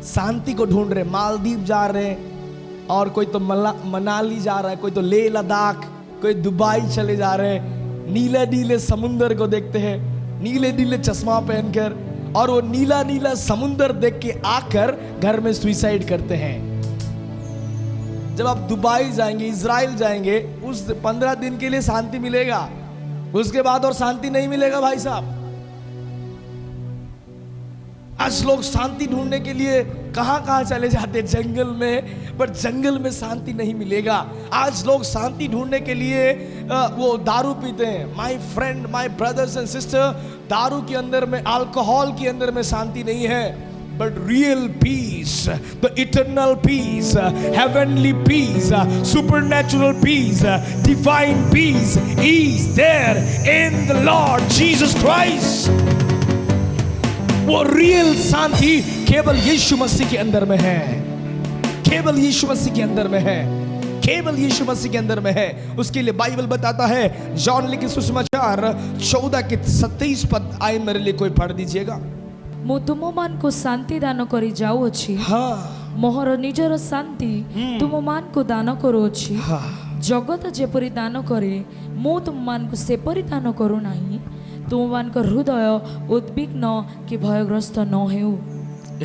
शांति को ढूंढ रहे, मालदीव जा रहे हैं, और कोई तो मनाली जा रहा है, कोई तो लेह लद्दाख, कोई दुबई चले जा रहे हैं। नीले नीले समुंदर को देखते हैं, नीले नीले चश्मा पहनकर, और वो नीला नीला समुंदर देख के आकर घर में सुसाइड करते हैं। जब आप दुबई जाएंगे, इजराइल जाएंगे, उस 15 दिन के लिए शांति मिलेगा, उसके बाद और शांति नहीं मिलेगा भाई साहब। आज लोग शांति ढूंढने के लिए कहां कहां चले जाते, जंगल में, पर जंगल में शांति नहीं मिलेगा। आज लोग शांति ढूंढने के लिए वो दारू पीते हैं। My friend, my brothers and sister, दारू के अंदर में, अल्कोहल के अंदर में शांति नहीं है, but real peace, the eternal peace, heavenly peace, supernatural peace, divine peace is there in the Lord Jesus Christ. वो रियल शांति केवल यीशु मसीह के अंदर में है, केवल यीशु मसीह के अंदर में है, केवल यीशु मसीह के अंदर में है। उसके लिए बाइबल बताता है, जॉन लिखित सुसमाचार 14 के 27 पद, आए मेरे लिए कोई पढ़ दीजिएगा। ମୁଁ ତୁମମାନଙ୍କୁ ଶାନ୍ତି ଦାନ କରି ଯାଉଅଛି, ମୋହର ନିଜର ଶାନ୍ତି ତୁମମାନଙ୍କୁ ଦାନ କରୁଅଛି। ଜଗତ ଯେପରି ଦାନ କରେ ମୁଁ ତୁମମାନଙ୍କୁ ସେପରି ଦାନ କରୁନାହିଁ। ତୁମମାନଙ୍କ ହୃଦୟ ଉଦ୍ବିଗ୍ନ କି ଭୟଗ୍ରସ୍ତ ନ ହେଉ।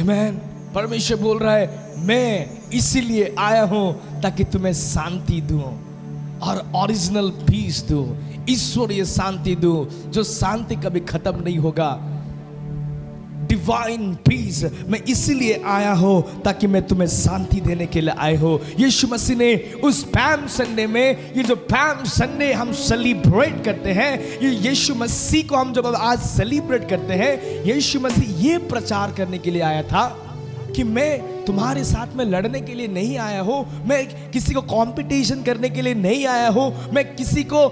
आमेन। परमेश्वर बोल रहा है, मैं इसीलिए आया हूं ताकि तुम्हें शांति दूं और ओरिजिनल पीस दूं, ईश्वरीय शांति दूं, जो शांति कभी खत्म नहीं होगा। डिवाइन पीस, मैं इसीलिए आया हूं ताकि मैं तुम्हें शांति देने के लिए आया हूं। यीशु मसीह ने उस पैम संडे में, ये जो पैम संडे हम सेलिब्रेट करते हैं, ये यीशु मसीह को हम जब आज सेलिब्रेट करते हैं, यीशु मसीह ये प्रचार करने के लिए आया था कि मैं तुम्हारे साथ में लड़ने के लिए नहीं आया हूं, मैं किसी को कंपटीशन करने के लिए नहीं आया हूं, मैं किसी को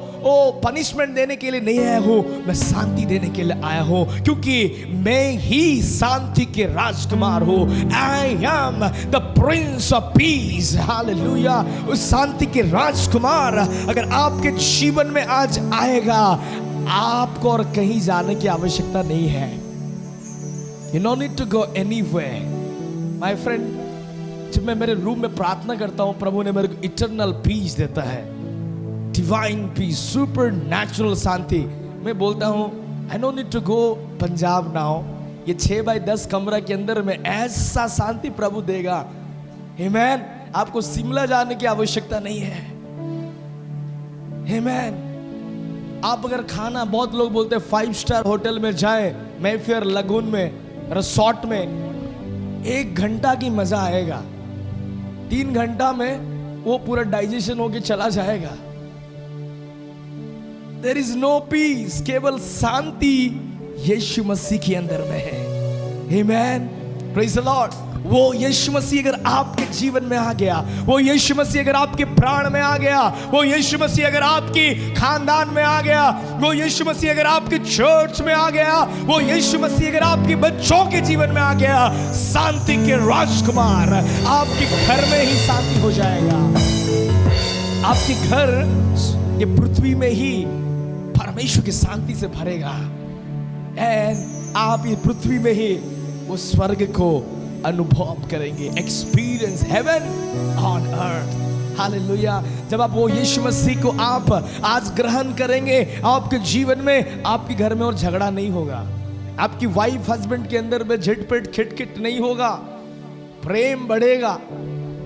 पनिशमेंट देने के लिए नहीं आया हूं, मैं शांति देने के लिए आया हूं, क्योंकि मैं ही शांति के राजकुमार हूं। I am the Prince of peace, hallelujah. उस शांति के राजकुमार अगर आपके जीवन में आज आएगा, आपको और कहीं जाने की आवश्यकता नहीं है। You don't need to go anywhere. My friend, जब मैं मेरे रूम में प्रार्थना करता हूं, प्रभु ने मेरे को इटर्नल पीस देता है, डिवाइन पीस, सुपर नेचुरल शांति। मैं बोलता हूं, I don't need to go Punjab now, ये 6x10 कमरा के अंदर में ऐसा शांति प्रभु देगा। आमेन। आपको शिमला जाने की आवश्यकता नहीं है। आमेन। आप अगर खाना, बहुत लोग बोलते हैं 5 स्टार होटल में जाएं, मैफेयर लगून में, रिसोर्ट में, 1 घंटा की मजा आएगा, 3 घंटा में वो पूरा डाइजेशन होके चला जाएगा। देयर इज नो पीस, केवल शांति यीशु मसीह के अंदर में है। Amen, praise the Lord. वो यीशु मसीह अगर आपके जीवन में आ गया, वो यीशु मसीह अगर आपके प्राण में आ गया, वो यीशु मसीह अगर आपकी खानदान में आ गया, वो यीशु मसीह अगर आपके चर्च में आ गया, वो यीशु मसीह अगर आपके बच्चों के जीवन में आ गया, शांति के राजकुमार, आपके घर में ही शांति हो जाएगा। आपके घर ये पृथ्वी में ही परमेश्वर की शांति से भरेगा, एंड आप ये पृथ्वी में ही वो स्वर्ग को अनुभव करेंगे, experience heaven on earth. Hallelujah. जब आप वो यीशु मसीह को आप आज ग्रहण करेंगे, आपके जीवन में, आपके घर में और झगड़ा नहीं होगा, आपकी वाइफ हस्बैंड के अंदर में झटपट खिटखिट नहीं होगा, प्रेम बढ़ेगा।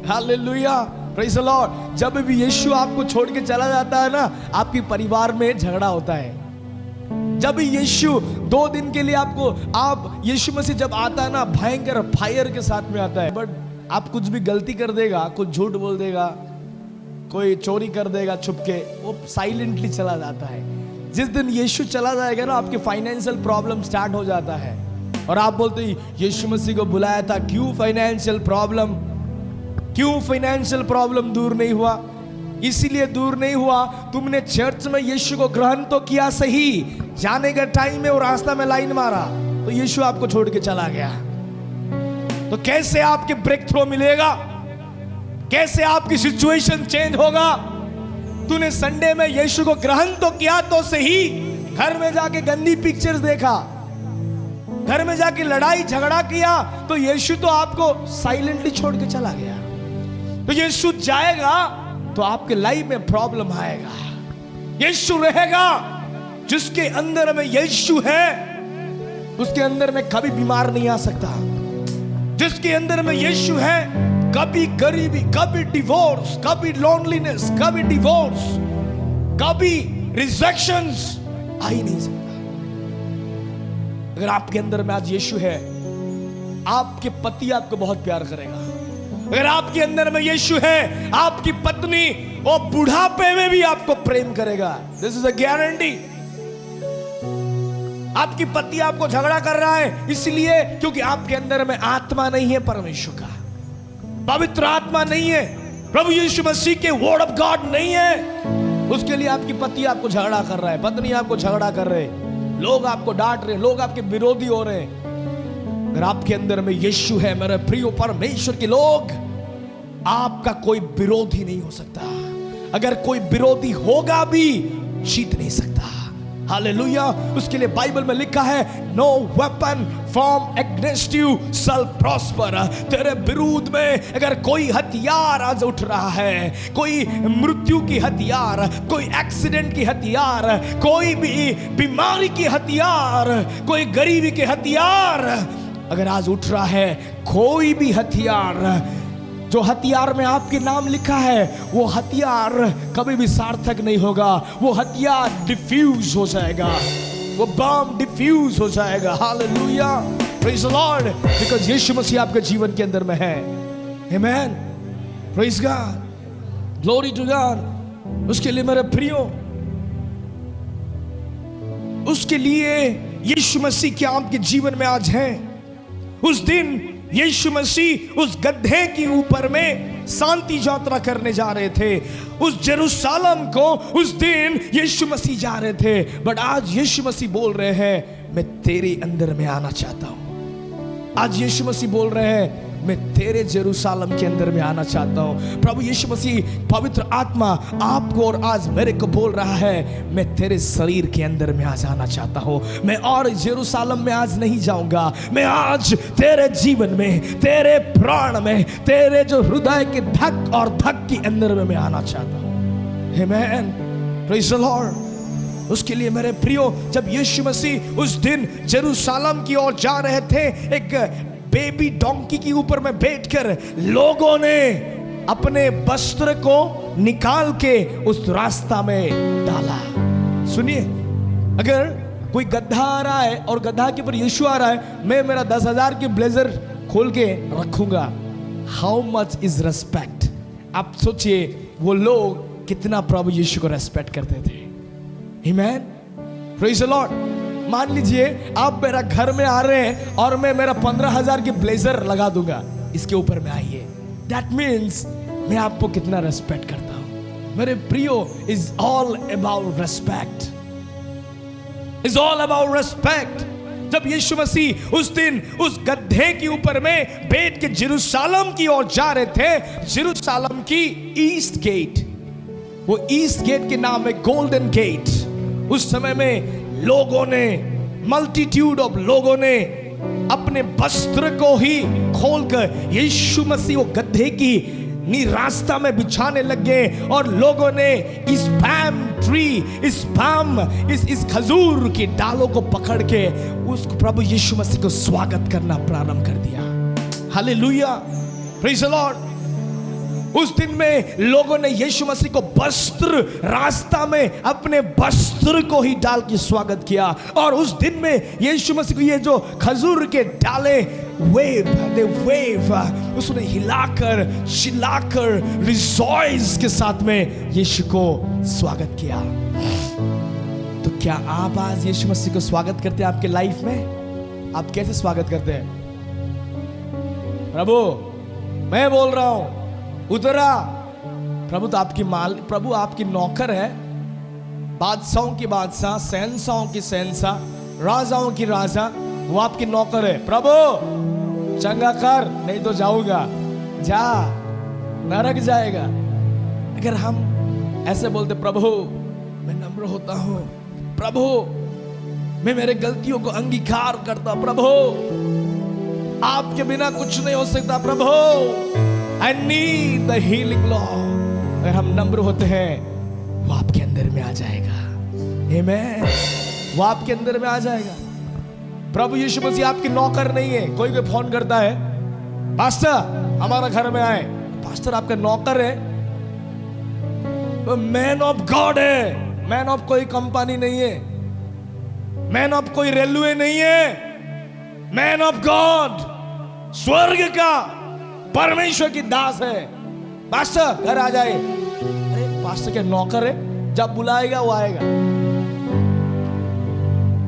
Hallelujah, praise the Lord. जब भी यीशु आपको छोड़ के चला जाता है ना, आपके परिवार में झगड़ा होता है। जब यीशु 2 दिन के लिए आप यीशु मसीह जब आता है ना, भयंकर फायर के साथ में आता है, बट आप कुछ भी गलती कर देगा, कुछ झूठ बोल देगा, कोई चोरी कर देगा छुपके, वो साइलेंटली चला जाता है। जिस दिन यीशु चला जाएगा ना, आपके फाइनेंशियल प्रॉब्लम स्टार्ट हो जाता है, और आप बोलते हैं यीशु मसीह को बुलाया था, क्यों फाइनेंशियल प्रॉब्लम दूर नहीं हुआ? इसीलिए दूर नहीं हुआ, तुमने चर्च में यीशु को ग्रहण तो किया सही, जाने का टाइम में वो रास्ता में लाइन मारा तो यीशु आपको छोड़ के चला गया। तो कैसे आपके ब्रेक थ्रू मिलेगा? कैसे आपकी सिचुएशन चेंज होगा? तूने संडे में यीशु को ग्रहण तो किया तो सही, घर में जाके गंदी पिक्चर्स देखा, घर में जाके लड़ाई झगड़ा किया तो यीशु तो आपको साइलेंटली छोड़ के चला गया। तो यीशु जाएगा तो आपके लाइफ में प्रॉब्लम आएगा। यीशु रहेगा, जिसके अंदर में यीशु है उसके अंदर में कभी बीमार नहीं आ सकता। जिसके अंदर में यीशु है कभी गरीबी, कभी डिवोर्स, कभी लोनलीनेस, कभी डिवोर्स, कभी रिजेक्शंस आ ही नहीं सकता। अगर आपके अंदर में आज यीशु है, आपके पति आपको बहुत प्यार करेगा। अगर आपके अंदर में यीशु है, आपकी पत्नी वो बुढ़ापे में भी आपको प्रेम करेगा। This is a guarantee. आपकी पति आपको झगड़ा कर रहा है इसलिए क्योंकि आपके अंदर में आत्मा नहीं है परमेश्वर का, पवित्र आत्मा नहीं है, प्रभु यीशु मसीह के वर्ड ऑफ गॉड नहीं है। उसके लिए आपकी पति आपको झगड़ा कर रहा है, पत्नी आपको झगड़ा कर रहे, लोग आपको डांट रहे, लोग आपके विरोधी हो रहे। अगर आपके अंदर में यीशु है मेरे प्रिय परमेश्वर के लोग, आपका कोई विरोधी नहीं हो सकता। अगर कोई विरोधी होगा भी जीत नहीं सकता। हालेलुया। उसके लिए बाइबल में लिखा है no weapon form against you shall prosper. तेरे विरुद्ध में अगर कोई हथियार आज उठ रहा है, कोई मृत्यु की हथियार, कोई एक्सीडेंट की हथियार, कोई भी बीमारी की हथियार, कोई गरीबी के हथियार अगर आज उठ रहा है, कोई भी हथियार, जो हथियार में आपके नाम लिखा है वो हथियार कभी भी सार्थक नहीं होगा। वो हथियार डिफ्यूज हो जाएगा, वो बम डिफ्यूज हो जाएगा। Hallelujah, praise the Lord, because Yeshu Masih आपके जीवन के अंदर में है। Amen, praise God, glory to God. उसके लिए मेरे प्रियो, उसके लिए यीशु मसीह क्या आपके जीवन में आज है। उस दिन यीशु मसीह उस गड्ढे के ऊपर में शांति यात्रा करने जा रहे थे। उस जेरूशलेम को उस दिन यीशु मसीह जा रहे थे, बट आज यीशु मसीह बोल रहे हैं मैं तेरे अंदर में आना चाहता हूं। आज यीशु मसीह बोल रहे हैं मैं तेरे जेरूशलेम के अंदर में आना चाहता हूं। प्रभु यीशु मसीह, पवित्र आत्मा आपको और आज मेरे को बोल रहा है मैं तेरे शरीर के अंदर में आज आना चाहता हूं। मैं और जेरूशलेम में आज नहीं जाऊंगा, मैं आज तेरे जीवन में, तेरे प्राण में, तेरे जो हृदय के धक और धक के अंदर में मैं आना चाहता हूं। आमेन, प्रेज द लॉर्ड। उसके लिए मेरे प्रियो, जब यीशु मसीह उस दिन जेरूशलेम की ओर जा रहे थे, एक बेबी डोंकी के ऊपर में बैठकर लोगों ने अपने वस्त्र को निकाल के उस रास्ता में डाला। सुनिए, अगर कोई गधा आ रहा है और गधा के ऊपर यीशु आ रहा है, मैं मेरा 10,000 की ब्लेजर खोल के रखूंगा। How much is respect. आप सोचिए वो लोग कितना प्रभु यीशु को रेस्पेक्ट करते थे। आमेन, प्रेज द लॉर्ड। मान लीजिए आप मेरा घर में आ रहे हैं और मैं मेरा 15,000 की ब्लेजर लगा दूंगा इसके ऊपर में आइए, दैट मीन्स मैं आपको कितना रेस्पेक्ट करता हूं। मेरे प्रियो, is all about respect, is all about respect. जब यीशु मसीह उस दिन उस गड्ढे के ऊपर में बैठ के जेरूशलेम की ओर जा रहे थे, जेरूशलेम की ईस्ट गेट, वो ईस्ट गेट के नाम है गोल्डन गेट। उस समय में लोगों ने, मल्टीट्यूड ऑफ लोगों ने अपने वस्त्र को ही खोलकर यीशु मसीह वो गड्ढे की रास्ता में बिछाने लगे और लोगों ने इस पाम ट्री, इस खजूर की डालों को पकड़ के उस प्रभु यीशु मसीह को स्वागत करना प्रारंभ कर दिया। Hallelujah, praise the Lord. उस दिन में लोगों ने यीशु मसीह को वस्त्र, रास्ता में अपने वस्त्र को ही डाल के स्वागत किया। और उस दिन में यीशु मसीह को ये जो खजूर के डाले वेव, उसने हिलाकर, चिल्लाकर, रिजॉइस के साथ में यीशु को स्वागत किया। तो क्या आप आज यीशु मसीह को स्वागत करते हैं आपके लाइफ में? आप कैसे स्वागत करते हैं? प्रभु मैं बोल रहा हूं, उतरा। प्रभु तो आपकी माल, प्रभु आपकी नौकर है, बादशाहों की बादशाह, शहंशाहों की शहंशाह, राजाओं की राजा, वो आपकी नौकर है। प्रभु चंगा कर, नहीं तो जाऊंगा, जा, नरक जाएगा। अगर हम ऐसे बोलते प्रभु मैं नम्र होता हूं, प्रभु मैं मेरे गलतियों को अंगीकार करता। प्रभु आपके बिना कुछ नहीं हो सकता। प्रभु I need the healing Lord. अगर हम नम्र होते हैं वो आपके अंदर में आ जाएगा। आमेन। वो आपके अंदर में आ जाएगा। प्रभु यीशु मसीह आपकी नौकर नहीं है। कोई फोन करता है, पास्टर हमारा घर में आए। पास्टर आपका नौकर है? मैन ऑफ गॉड है। मैन ऑफ कोई कंपनी नहीं है, मैन ऑफ कोई रेलवे नहीं है। मैन ऑफ गॉड, स्वर्ग का परमेश्वर की दास है। पास्टर घर आ जाए। अरे पास्टर के नौकर है, जब बुलाएगा वो आएगा।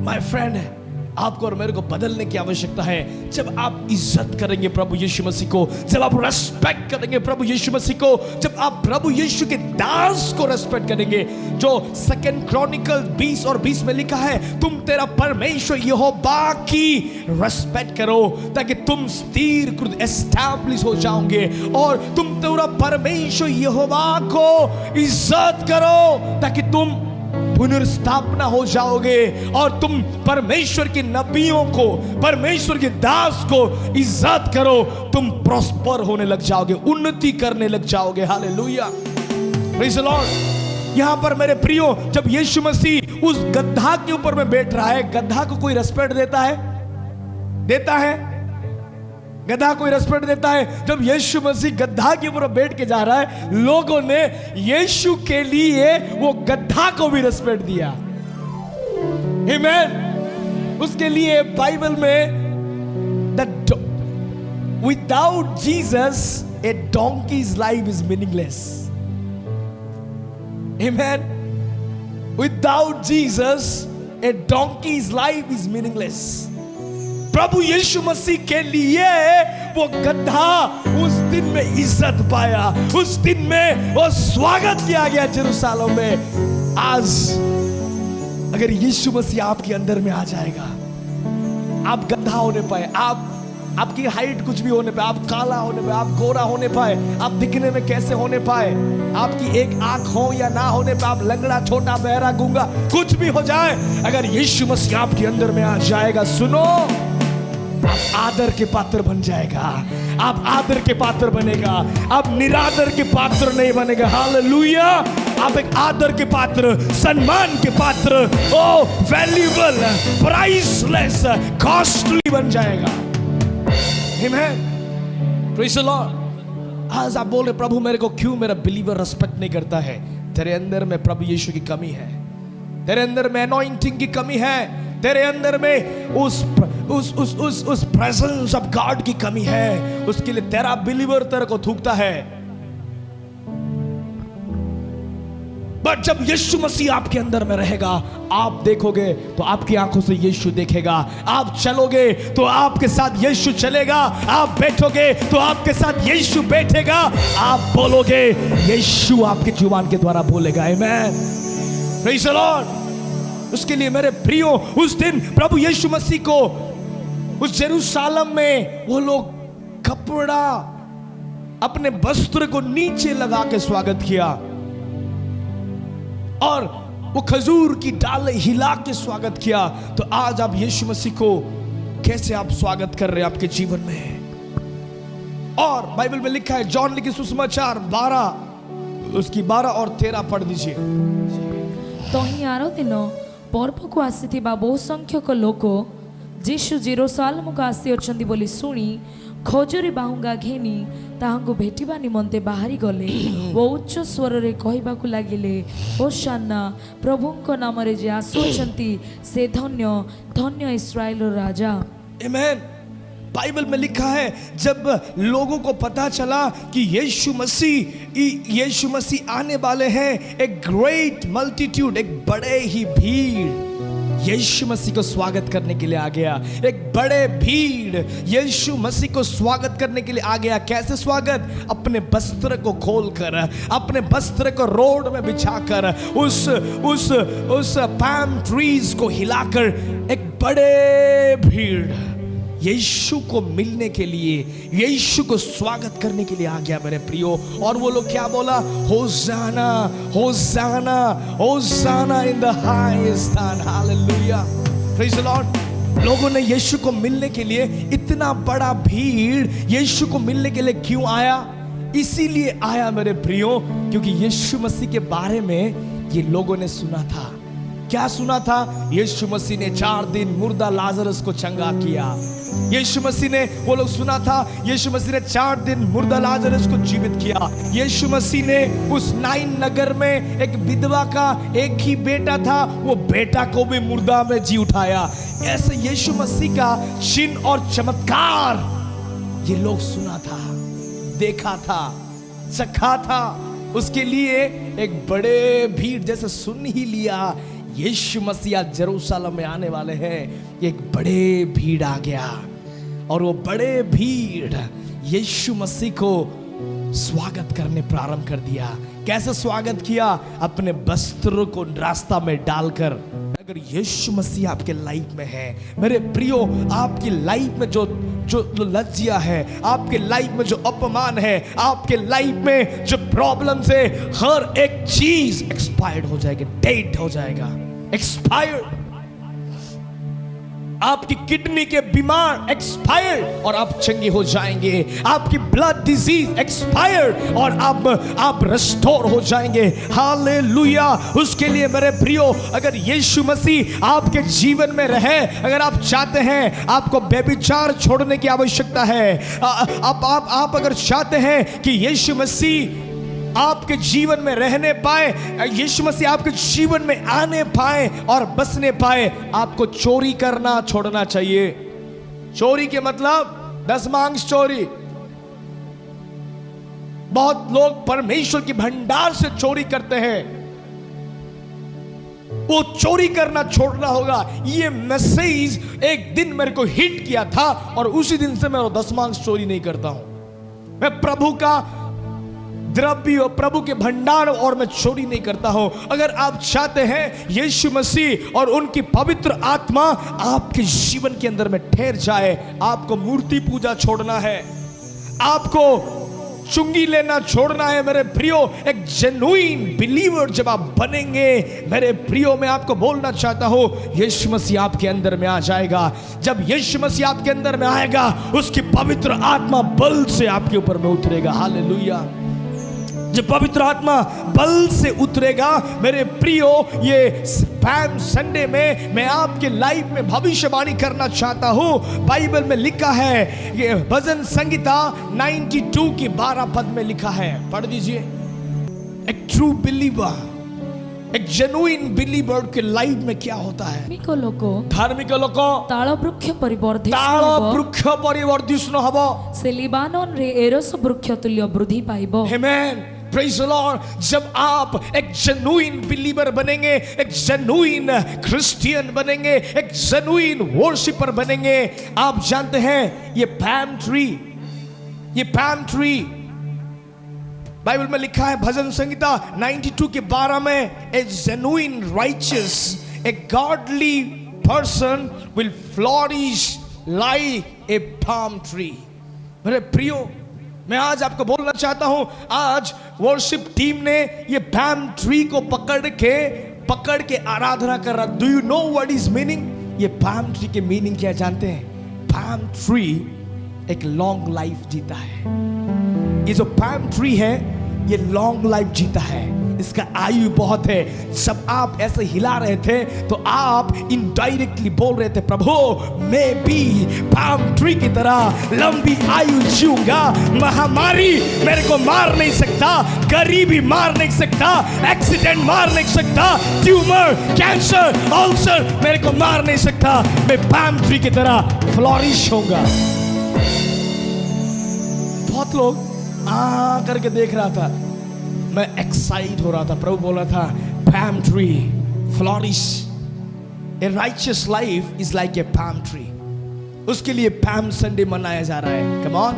माय फ्रेंड है, आपको और मेरे को बदलने की आवश्यकता है। जब आप इज्जत करेंगे प्रभु यीशु मसीह को, जब आप रेस्पेक्ट करेंगे प्रभु यीशु मसीह को, जब आप प्रभु यीशु के दास को रेस्पेक्ट करेंगे, जो 2 क्रॉनिकल 20 और 20 में लिखा है, तुम तेरा परमेश्वर यहोवा की रेस्पेक्ट करो ताकि तुम स्थिर एस्टैब्लिश हो जाओगे। और तुम तेरा परमेश्वर यहोवा को इज्जत करो ताकि तुम पुनर्स्थापना हो जाओगे। और तुम परमेश्वर के नबियों को, परमेश्वर के दास को इज्जत करो, तुम प्रॉस्पर होने लग जाओगे, उन्नति करने लग जाओगे। Hallelujah, praise the Lord. यहां पर मेरे प्रियो, जब यीशु मसीह उस गधा के ऊपर में बैठ रहा है, गधा को कोई रेस्पेक्ट देता है? देता है? गधा कोई रेस्पेक्ट देता है? जब यीशु मसीह गधा के ऊपर बैठ के जा रहा है, लोगों ने यीशु के लिए वो गधा को भी रेस्पेक्ट दिया। आमेन। उसके लिए बाइबल में without Jesus a donkey's life is meaningless. Amen. Without Jesus a donkey's life is meaningless. प्रभु यीशु मसीह के लिए वो गधा उस दिन में इज्जत पाया, उस दिन में वो स्वागत किया गया यरूशलेम में। आज अगर यीशु मसीह आपके अंदर में आ जाएगा, आप गधा होने पाए, आपकी हाइट कुछ भी होने पाए, आप काला होने पाए, आप गोरा होने पाए, आप दिखने में कैसे होने पाए, आपकी एक आंख हो या ना होने पाए, आप लंगड़ा, छोटा, बहरा, गूंगा, कुछ भी हो जाए, अगर यीशु मसीह आपके अंदर में आ जाएगा, सुनो, आप आदर के पात्र बन जाएगा। आप आदर के पात्र बनेगा, आप निरादर के पात्र नहीं बनेगा। हालेलुया। आप एक आदर के पात्र, सम्मान के पात्र, ओ वैल्यूएबल, प्राइसलेस, कॉस्टली बन जाएगा। आमेन। Praise the Lord. आज आप बोल रहे, प्रभु मेरे को क्यों मेरा बिलीवर रेस्पेक्ट नहीं करता है? तेरे अंदर में प्रभु यीशु की कमी है, तेरे अंदर में अनॉइंटिंग की कमी है, तेरे अंदर में उस प्रेजेंस ऑफ गॉड की कमी है। उसके लिए तेरा बिलीवर तेरे को थूकता है। बट जब यीशु मसीह आपके अंदर में रहेगा, आप देखोगे तो आपकी आंखों से यीशु देखेगा। आप चलोगे तो आपके साथ यीशु चलेगा, आप बैठोगे तो आपके साथ यीशु बैठेगा, आप बोलोगे यीशु आपके जुबान के द्वारा बोलेगा। आमेन। Praise the Lord. उसके लिए मेरे प्रियो, उस दिन प्रभु यीशु मसीह को उस यरूशलेम में वो लोग कपड़ा, अपने वस्त्र को नीचे लगा के स्वागत किया, और वो खजूर की डालें हिला के स्वागत किया। तो आज आप यीशु मसीह को कैसे आप स्वागत कर रहे हैं आपके जीवन में? और बाइबल में लिखा है, जॉन लिखी सुसमाचार 12 उसकी 12 और 13 पढ़ दीजिए। तो ही आरो दिनो पर्व को आसीथिबा बहु संख्यक लोक जीशु जेरूशलेम को आसी अछंती बोली सुनी खोजरी बाहुंगा घेनी ताहांको भेटिबा निमंते बाहरी गले। वो उच्च स्वर रे कहिबाकु लागिले, होशाना प्रभुंको नाम रे जे आसु अछंती से धन्य धन्य इस्राएल राजा। आमेन। बाइबल में लिखा है, जब लोगों को पता चला कि यीशु मसीह आने वाले हैं, एक ग्रेट मल्टीट्यूड, एक बड़े ही भीड़ यीशु मसीह को स्वागत करने के लिए आ गया। एक बड़े भीड़ यीशु मसीह को स्वागत करने के लिए आ गया। कैसे स्वागत? अपने वस्त्र को खोलकर, अपने वस्त्र को रोड में बिछाकर, उस पाम ट्रीज को हिलाकर, एक बड़े भीड़ यीशु को मिलने के लिए, यीशु को स्वागत करने के लिए आ गया मेरे प्रियो। और वो लोग क्या बोला? Hosanna hosanna hosanna in the highest. Hallelujah. Praise the Lord. लोगों ने यीशु को मिलने के लिए, इतना बड़ा भीड़ यीशु को मिलने के लिए क्यों आया? इसीलिए आया मेरे प्रियो, क्योंकि यीशु मसीह के बारे में ये लोगों ने सुना था। क्या सुना था? यीशु मसीह ने 4 दिन मुर्दा लाजरस को चंगा किया। यीशु मसीह ने, वो लोग सुना था, यीशु मसीह ने 4 दिन मुर्दा लाजरस को जीवित किया। यीशु मसीह ने उस नाइन नगर में एक विधवा का एक ही बेटा था, वो बेटा को भी मुर्दा में जी उठाया। ऐसे यीशु मसीह का चिन्ह और चमत्कार ये लोग सुना था, देखा था, चखा था। उसके लिए एक बड़े भीड़, जैसे सुन ही लिया यीशु मसीह जेरूशलेम में आने वाले हैं, एक बड़े भीड़ आ गया। और वो बड़े भीड़ यीशु मसीह को स्वागत करने प्रारंभ कर दिया। कैसे स्वागत किया? अपने वस्त्रों को रास्ता में डालकर। अगर यीशु मसीह आपके लाइफ में है मेरे प्रियो, आपकी लाइफ में जो लज्जिया है, आपके लाइफ में जो अपमान है, आपके लाइफ में जो प्रॉब्लम्स है, हर एक चीज एक्सपायर्ड हो जाएगी, डेड हो जाएगा, एक्सपायर्ड। आपकी किडनी के बीमार एक्सपायर्ड और आप चंगे हो जाएंगे। आपकी ब्लड डिजीज एक्सपायर्ड और आप रिस्टोर हो जाएंगे। हालेलुया। उसके लिए मेरे प्रियो, अगर यीशु मसीह आपके जीवन में रहे, अगर आप चाहते हैं, आपको व्यभिचार छोड़ने की आवश्यकता है। आप अगर चाहते हैं कि यीशु मसीह आपके जीवन में रहने पाए, यीशु मसीह आपके जीवन में आने पाए और बसने पाए, आपको चोरी करना छोड़ना चाहिए। चोरी के मतलब दशमांश चोरी। बहुत लोग परमेश्वर की भंडार से चोरी करते हैं, वो चोरी करना छोड़ना होगा। ये मैसेज एक दिन मेरे को हिट किया था और उसी दिन से मैं वो दशमांश चोरी नहीं करता हूं। मैं प्रभु का द्रव्य और प्रभु के भंडार और मैं चोरी नहीं करता हूं। अगर आप चाहते हैं यीशु मसीह और उनकी पवित्र आत्मा आपके जीवन के अंदर में ठहर जाए, आपको मूर्ति पूजा छोड़ना है, आपको चुंगी लेना छोड़ना है मेरे प्रियो। एक जेन्युइन बिलीवर जब आप बनेंगे मेरे प्रियो, मैं आपको बोलना चाहता हूं, यीशु मसीह आपके अंदर में आ जाएगा। जब यीशु मसीह आपके अंदर में आएगा, उसकी पवित्र आत्मा बल से आपके ऊपर में उतरेगा। हालेलुया। जब पवित्र आत्मा बल से उतरेगा मेरे प्रियो, ये पैम संडे में मैं आपके लाइफ में भविष्यवाणी करना चाहता हूं। बाइबल में लिखा है, ये भजन संहिता 92 की 12 पद में लिखा है, पढ़ दीजिए। एक ट्रू बिलीवर, एक जेन्युइन बिलीवर के लाइफ में क्या होता है? धार्मिक लोक ताल वृक्ष परिवर्तित हबो, से लिबानन रे एरोस वृक्ष तुल्य वृद्धि पाइबो। आमेन। Praise the Lord। जब आप एक जेन्युइन बिलीवर बनेंगे, एक जेन्युइन क्रिश्चियन बनेंगे, एक जेन्युइन वर्शिपर बनेंगे, आप जानते हैं ये पैम ट्री बाइबल में लिखा है, भजन संहिता 92 के 12 में, a genuine righteous, a godly person will flourish like a palm tree. मेरे प्रियो, मैं आज आपको बोलना चाहता हूं, आज वर्शिप टीम ने ये पैम ट्री को पकड़ के आराधना कर रहा। Do you know what is meaning? ये पैम ट्री के मीनिंग क्या जानते हैं? पैम ट्री एक लॉन्ग लाइफ जीता है। ये जो पैम ट्री है ये लॉन्ग लाइफ जीता है, इसका आयु बहुत है। जब आप ऐसे हिला रहे थे तो आप इनडायरेक्टली बोल रहे थे, प्रभु मैं भी पाम ट्री की तरह लंबी आयु जीऊंगा। महामारी मेरे को मार नहीं सकता, गरीबी मार नहीं सकता, एक्सीडेंट मार नहीं सकता, ट्यूमर, कैंसर, अल्सर मेरे को मार नहीं सकता। मैं पाम ट्री की तरह फ्लोरिश होऊंगा। बहुत लोग करके देख रहा था, मैं एक्साइट हो रहा था। प्रभु बोला था, palm tree flourish, a righteous life is like a palm tree। उसके लिए palm संडे मनाया जा रहा है। Come on,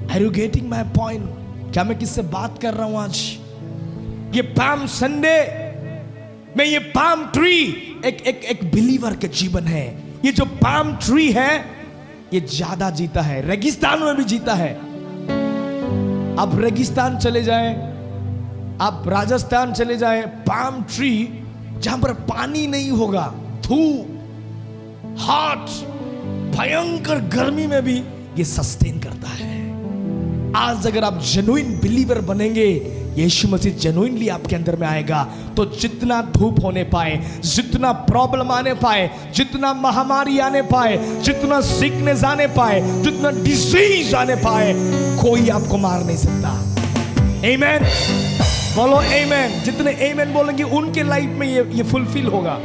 are you getting my point? क्या मैं किससे बात कर रहा हूं आज? ये palm संडे में ये palm tree एक बिलीवर के जीवन है। ये जो palm tree है ये ज्यादा जीता है, रेगिस्तान में भी जीता है। आप रेगिस्तान चले जाएं, आप राजस्थान चले जाएं, पाम ट्री जहां पर पानी नहीं होगा, धूप, हॉट, भयंकर गर्मी में भी ये सस्टेन करता है। आज अगर आप जेन्युइन बिलीवर बनेंगे, यीशु मसीह जेन्युइनली आपके अंदर में आएगा, तो जितना धूप होने पाए, जितना प्रॉब्लम आने पाए, जितना महामारी आने पाए, जितना सिकनेस आने पाए, जितना डिजीज आने पाए, कोई आपको मार नहीं सकता। आमेन, बोलो आमेन। जितने आमेन बोलेंगे उनके लाइफ में ये फुलफिल होगा।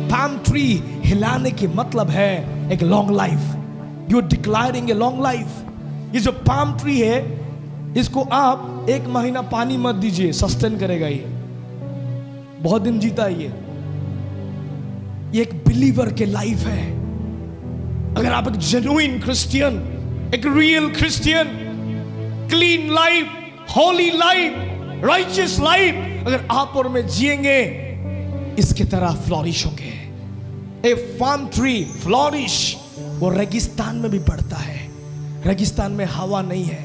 पाम ट्री हिलाने के मतलब है एक long life. You are declaring a long life. ये जो पाम ट्री है, इसको आप 1 महीना पानी मत दीजिए, सस्टेन करेगा ये, बहुत दिन जीता है ये एक बिलीवर के लाइफ है। अगर आप एक जेन्युइन क्रिश्चियन, एक real Christian, clean life, Holi life, righteous life अगर आप और मैं जिएंगे, इसके तरह फ्लोरिश होंगे। ए पाम ट्री फ्लोरिश, वो रेगिस्तान में भी बढ़ता है। रेगिस्तान में हवा नहीं है,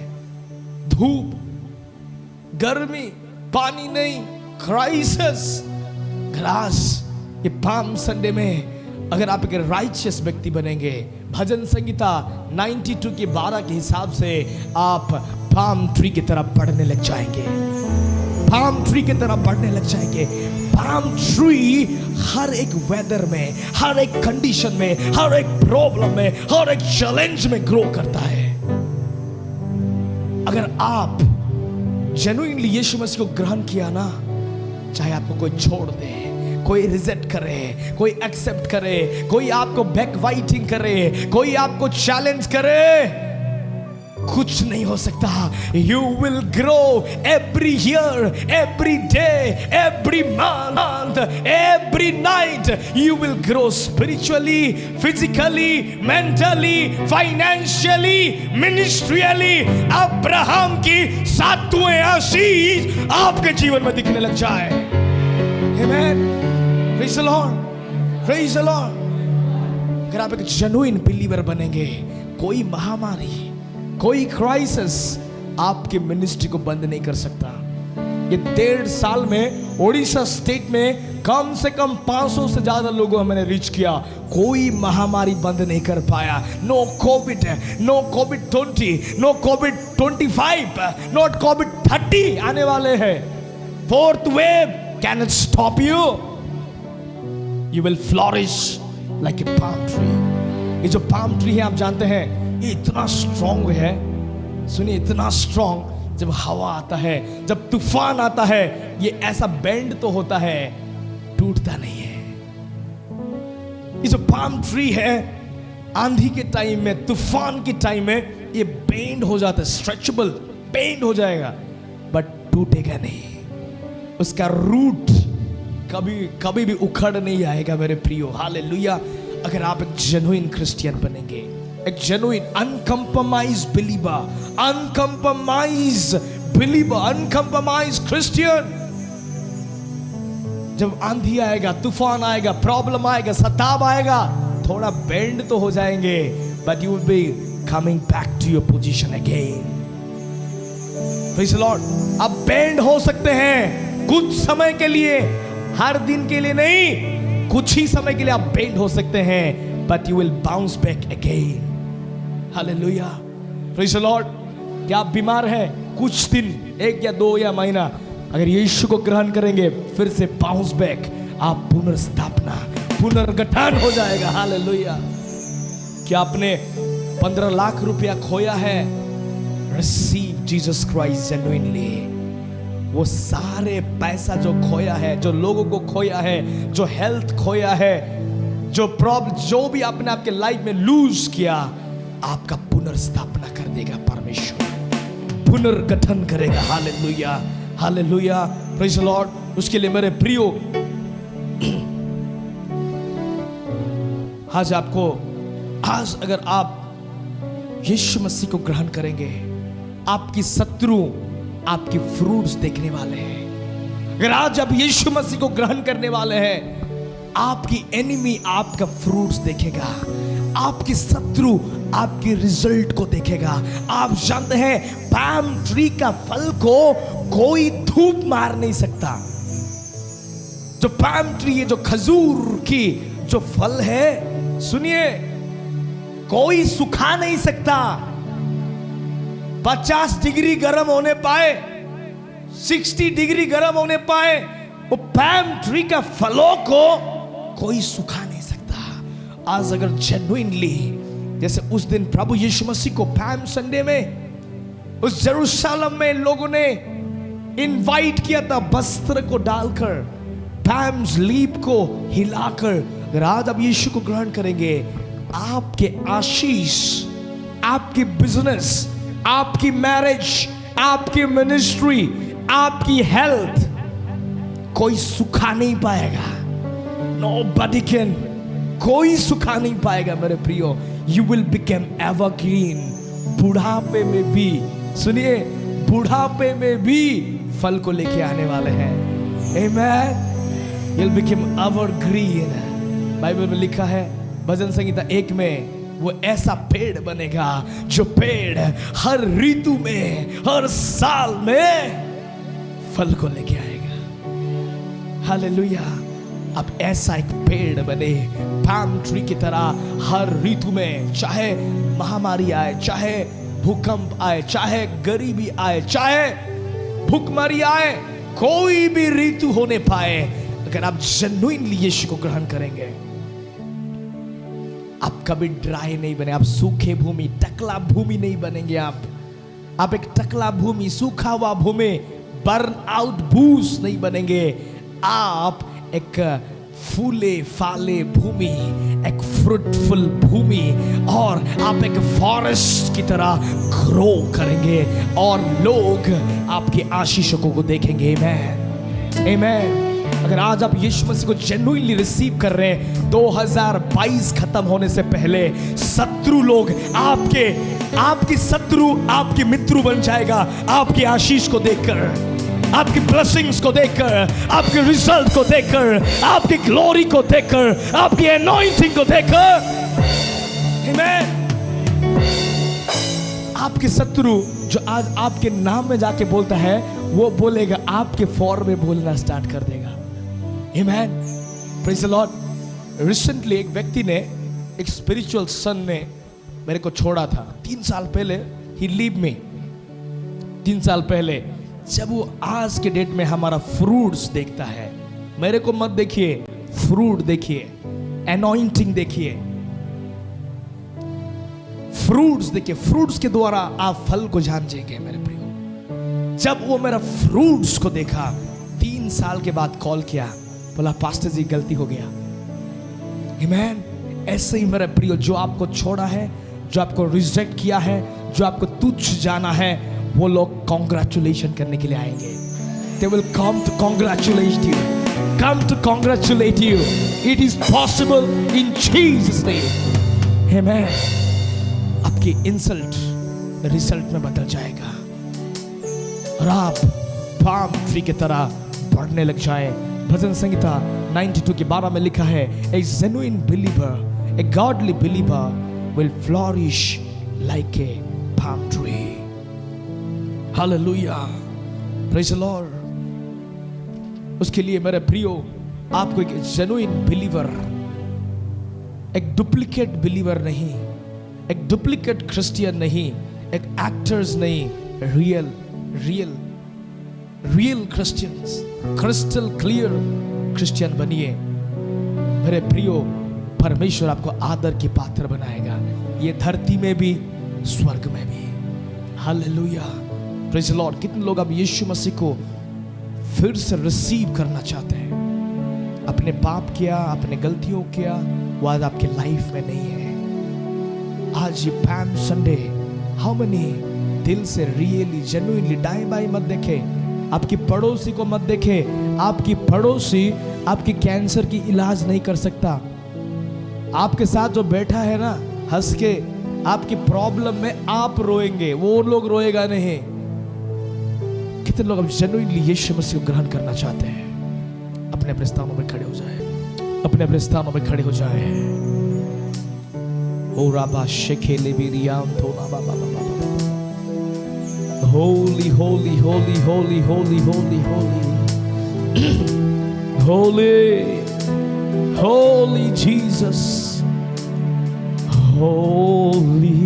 धूप, गर्मी, पानी नहीं, क्राइसिस, ग्रास। ये पाम संडे में अगर आप एक राइचियस व्यक्ति बनेंगे, भजन संगीता 92 के 12 के हिसाब से आप पाम ट्री की तरह बढ़ने लग जाएंगे। पाम ट्री की तरह बढ़ने लग जाएंगे। पाम ट्री हर एक वेदर में, हर एक कंडीशन में, हर एक प्रॉब्लम में, हर एक चैलेंज में ग्रो करता है। अगर आप जेन्युइनली यीशु मसीह को ग्रहण किया ना, चाहे आपको कोई छोड़ दे, कोई रिजेक्ट करे, कोई एक्सेप्ट करे, कोई आपको बैकवाइटिंग करे, कोई आपको चैलेंज करे, कुछ नहीं हो सकता। You will grow every year, every day, every month, every night. You will grow spiritually, physically, mentally, financially, ministerially. Abraham की 7वें आशीष आपके जीवन में दिखने लग जाए। Amen, praise the Lord, praise the Lord. अगर आप एक जेन्युइन बिलीवर बनेंगे, कोई महामारी, कोई क्राइसिस आपके मिनिस्ट्री को बंद नहीं कर सकता। ये 1.5 साल में ओडिशा स्टेट में कम से कम 500 से ज्यादा लोगों को मैंने रीच किया, कोई महामारी बंद नहीं कर पाया। No COVID, no COVID 20, no COVID 25, not COVID 30 आने वाले हैं। 4th wave can it stop you. You will flourish like a palm tree. ये जो पाम ट्री है, आप जानते हैं ये इतना स्ट्रॉन्ग है। सुनिए, इतना स्ट्रॉन्ग, जब हवा आता है, जब तूफान आता है, ये ऐसा बेंड तो होता है, टूटता नहीं है। ये जो पाम ट्री है, आंधी के टाइम में, तूफान के टाइम में ये बेंड हो जाता है, स्ट्रेचेबल, बेंड हो जाएगा, बट टूटेगा नहीं। उसका रूट कभी भी उखड़ नहीं आएगा मेरे प्रियो। हालेलुया। अगर आप एक जेन्युइन क्रिश्चियन बनेंगे, एक जेन्युइन अनकम्प्रोमाइज बिलीवर, अनकम्प्रोमाइज बिलीवर, अनकम्प्रोमाइज क्रिश्चियन, जब आंधी आएगा, तूफान आएगा, प्रॉब्लम आएगा, सताव आएगा, थोड़ा बेंड तो हो जाएंगे, but you will be coming back to your position again. Praise the Lord. अब बेंड हो सकते हैं कुछ समय के लिए, हर दिन के लिए नहीं, कुछ ही समय के लिए आप बेंड हो सकते हैं, but you will bounce back again. Hallelujah, praise the Lord. क्या आप बीमार हैं? कुछ दिन, 1 या 2 या महीना, अगर यीशु को ग्रहण करेंगे, फिर से बाउंस बैक, आप पुनर्स्थापना, पुनर्गठन हो जाएगा। हालेलुया। क्या आपने 15 लाख रुपया खोया है? Receive Jesus Christ genuinely. वो सारे पैसा जो खोया है, जो लोगों को खोया है, जो हेल्थ खोया है, जो प्रॉब्लम, जो भी आपने आपके लाइफ में लूज किया, आपका पुनर्स्थापना कर देगा परमेश्वर, पुनर्गठन करेगा। Hallelujah, hallelujah, praise the Lord. उसके लिए मेरे प्रियो, आज अगर आप यीशु मसीह को ग्रहण करेंगे, आपकी शत्रु आपकी फ्रूट्स देखने वाले हैं। अगर आज आप यीशु मसीह को ग्रहण करने वाले हैं, आपकी एनिमी आपका फ्रूट्स देखेगा, आपकी शत्रु आपके रिजल्ट को देखेगा। आप जानते हैं, पाम ट्री का फल को कोई धूप मार नहीं सकता। जो पाम ट्री है, जो खजूर की जो फल है, सुनिए, कोई सुखा नहीं सकता। 50 डिग्री गर्म होने पाए, 60 डिग्री गर्म होने पाए, वो पैम ट्री का फलों को कोई सुखा नहीं सकता। आज अगर जेन्युइनली, जैसे उस दिन प्रभु यीशु मसीह को पैम संडे में उस यरूशलेम में लोगों ने इनवाइट किया था, वस्त्र को डालकर, पैम्स लीफ को हिलाकर, अगर आज आप यीशु को ग्रहण करेंगे, आपके आशीष, आपकी बिजनेस, आपकी मैरिज, आपकी मिनिस्ट्री, आपकी हेल्थ कोई सुखा नहीं पाएगा। Nobody can, कोई सुखा नहीं पाएगा मेरे प्रियो। You will become evergreen। बुढ़ापे में भी, सुनिए, बुढ़ापे में भी फल को लेके आने वाले हैं। Amen। You'll become evergreen। Bible में लिखा है भजन संहिता 1 में, वो ऐसा पेड़ बनेगा जो पेड़ हर ऋतु में, हर साल में फल को लेके आएगा। हालेलुया। अब ऐसा एक पेड़ बने, पाम ट्री की तरह, हर ऋतु में, चाहे महामारी आए, चाहे भूकंप आए, चाहे गरीबी आए, चाहे भूखमरी आए, कोई भी ऋतु होने पाए, अगर आप जेन्युइनली यीशु को ग्रहण करेंगे, आप कभी ड्राई नहीं बने, आप सूखे भूमि, टकला भूमि नहीं बनेंगे। आप एक टकला भूमि, सूखा हुआ भूमि, बर्न आउट बूस नहीं बनेंगे। आप एक फूले फाले भूमि, एक फ्रूटफुल भूमि, और आप एक फॉरेस्ट की तरह ग्रो करेंगे और लोग आपकी आशीषों को देखेंगे। आमेन, आमेन। अगर आज आप यीशु मसीह को जेन्युइनली रिसीव कर रहे हैं, 2022 खत्म होने से पहले शत्रु लोग आपकी शत्रु आपकी मित्र बन जाएगा। आपकी आशीष को देखकर, आपकी ब्लेसिंग्स को देखकर, आपके रिजल्ट को देखकर, आपकी ग्लोरी को देखकर, आपकी एनॉइंटिंग को देखकर, आमेन। आपके शत्रु जो आज आपके नाम में जाके बोलता है, वो बोलेगा आपके फॉर्म में बोलना स्टार्ट कर देगा। आमेन, प्रेज़ द लॉर्ड। रिसेंटली एक व्यक्ति ने, एक स्पिरिचुअल सन ने मेरे को छोड़ा था 3 साल पहले। ही लीव मी 3 साल पहले। जब वो आज के डेट में हमारा फ्रूट्स देखता है, मेरे को मत देखिए, फ्रूट देखिए, एनॉइंटिंग देखिए, फ्रूट्स देखिए। फ्रूट्स के द्वारा आप फल को जान जाएंगे मेरे प्रियो। जब वो मेरा फ्रूट्स को देखा, 3 साल के बाद कॉल किया, बोला पास्टर जी गलती हो गया। आमेन। ऐसे ही मेरे प्रियो, जो आपको छोड़ा है, जो आपको रिजेक्ट किया है, जो आपको तुच्छ जाना है, वो लोग कांग्रेचुलेशन करने के लिए आएंगे। They will come to congratulate you. Come to congratulate you. It is possible in Jesus' name. Amen. आपकी इंसल्ट रिजल्ट में बदल जाएगा और आप पाम ट्री की तरह बढ़ने लग जाए। भजन संहिता 92 के 12 में लिखा है, A genuine believer, a godly believer will flourish like a palm tree. Hallelujah. Praise the Lord. उसके लिए मेरे प्रियो, आपको एक जेन्युइन बिलीवर, एक डुप्लीकेट बिलीवर नहीं, एक डुप्लीकेट क्रिश्चियन नहीं, एक एक्टर्स नहीं, real Christians, crystal clear Christian बनिए मेरे प्रियो। परमेश्वर आपको आदर की पात्र बनाएगा, ये धरती में भी, स्वर्ग में भी। Hallelujah, praise the Lord. कितने लोग अब यीशु मसीह को फिर से रिसीव करना चाहते हैं? अपने पाप किया, अपने गलतियों किया, वो आज आपके लाइफ में नहीं है। आज ये पैम संडे, हाउ मेनी दिल से रियली जेन्युइनली, दाएं बाएं मत देखे, आपकी पड़ोसी को मत देखे। आपकी पड़ोसी आपकी कैंसर की इलाज नहीं कर सकता। आपके साथ जो बैठा है ना, हंस के आपकी प्रॉब्लम में आप रोएंगे, वो लोग रोएगा नहीं। कितने लोग अब जेन्युइनली यीशु मसीह को ग्रहण करना चाहते हैं? अपने अपने स्थानों में खड़े हो जाए, अपने अपने स्थानों में खड़े हो जाए। ओ राबा शेखेले बिरियाम थोना बाबा बाबा। Holy, holy, holy, holy, holy, holy, holy, holy, Holy Jesus, holy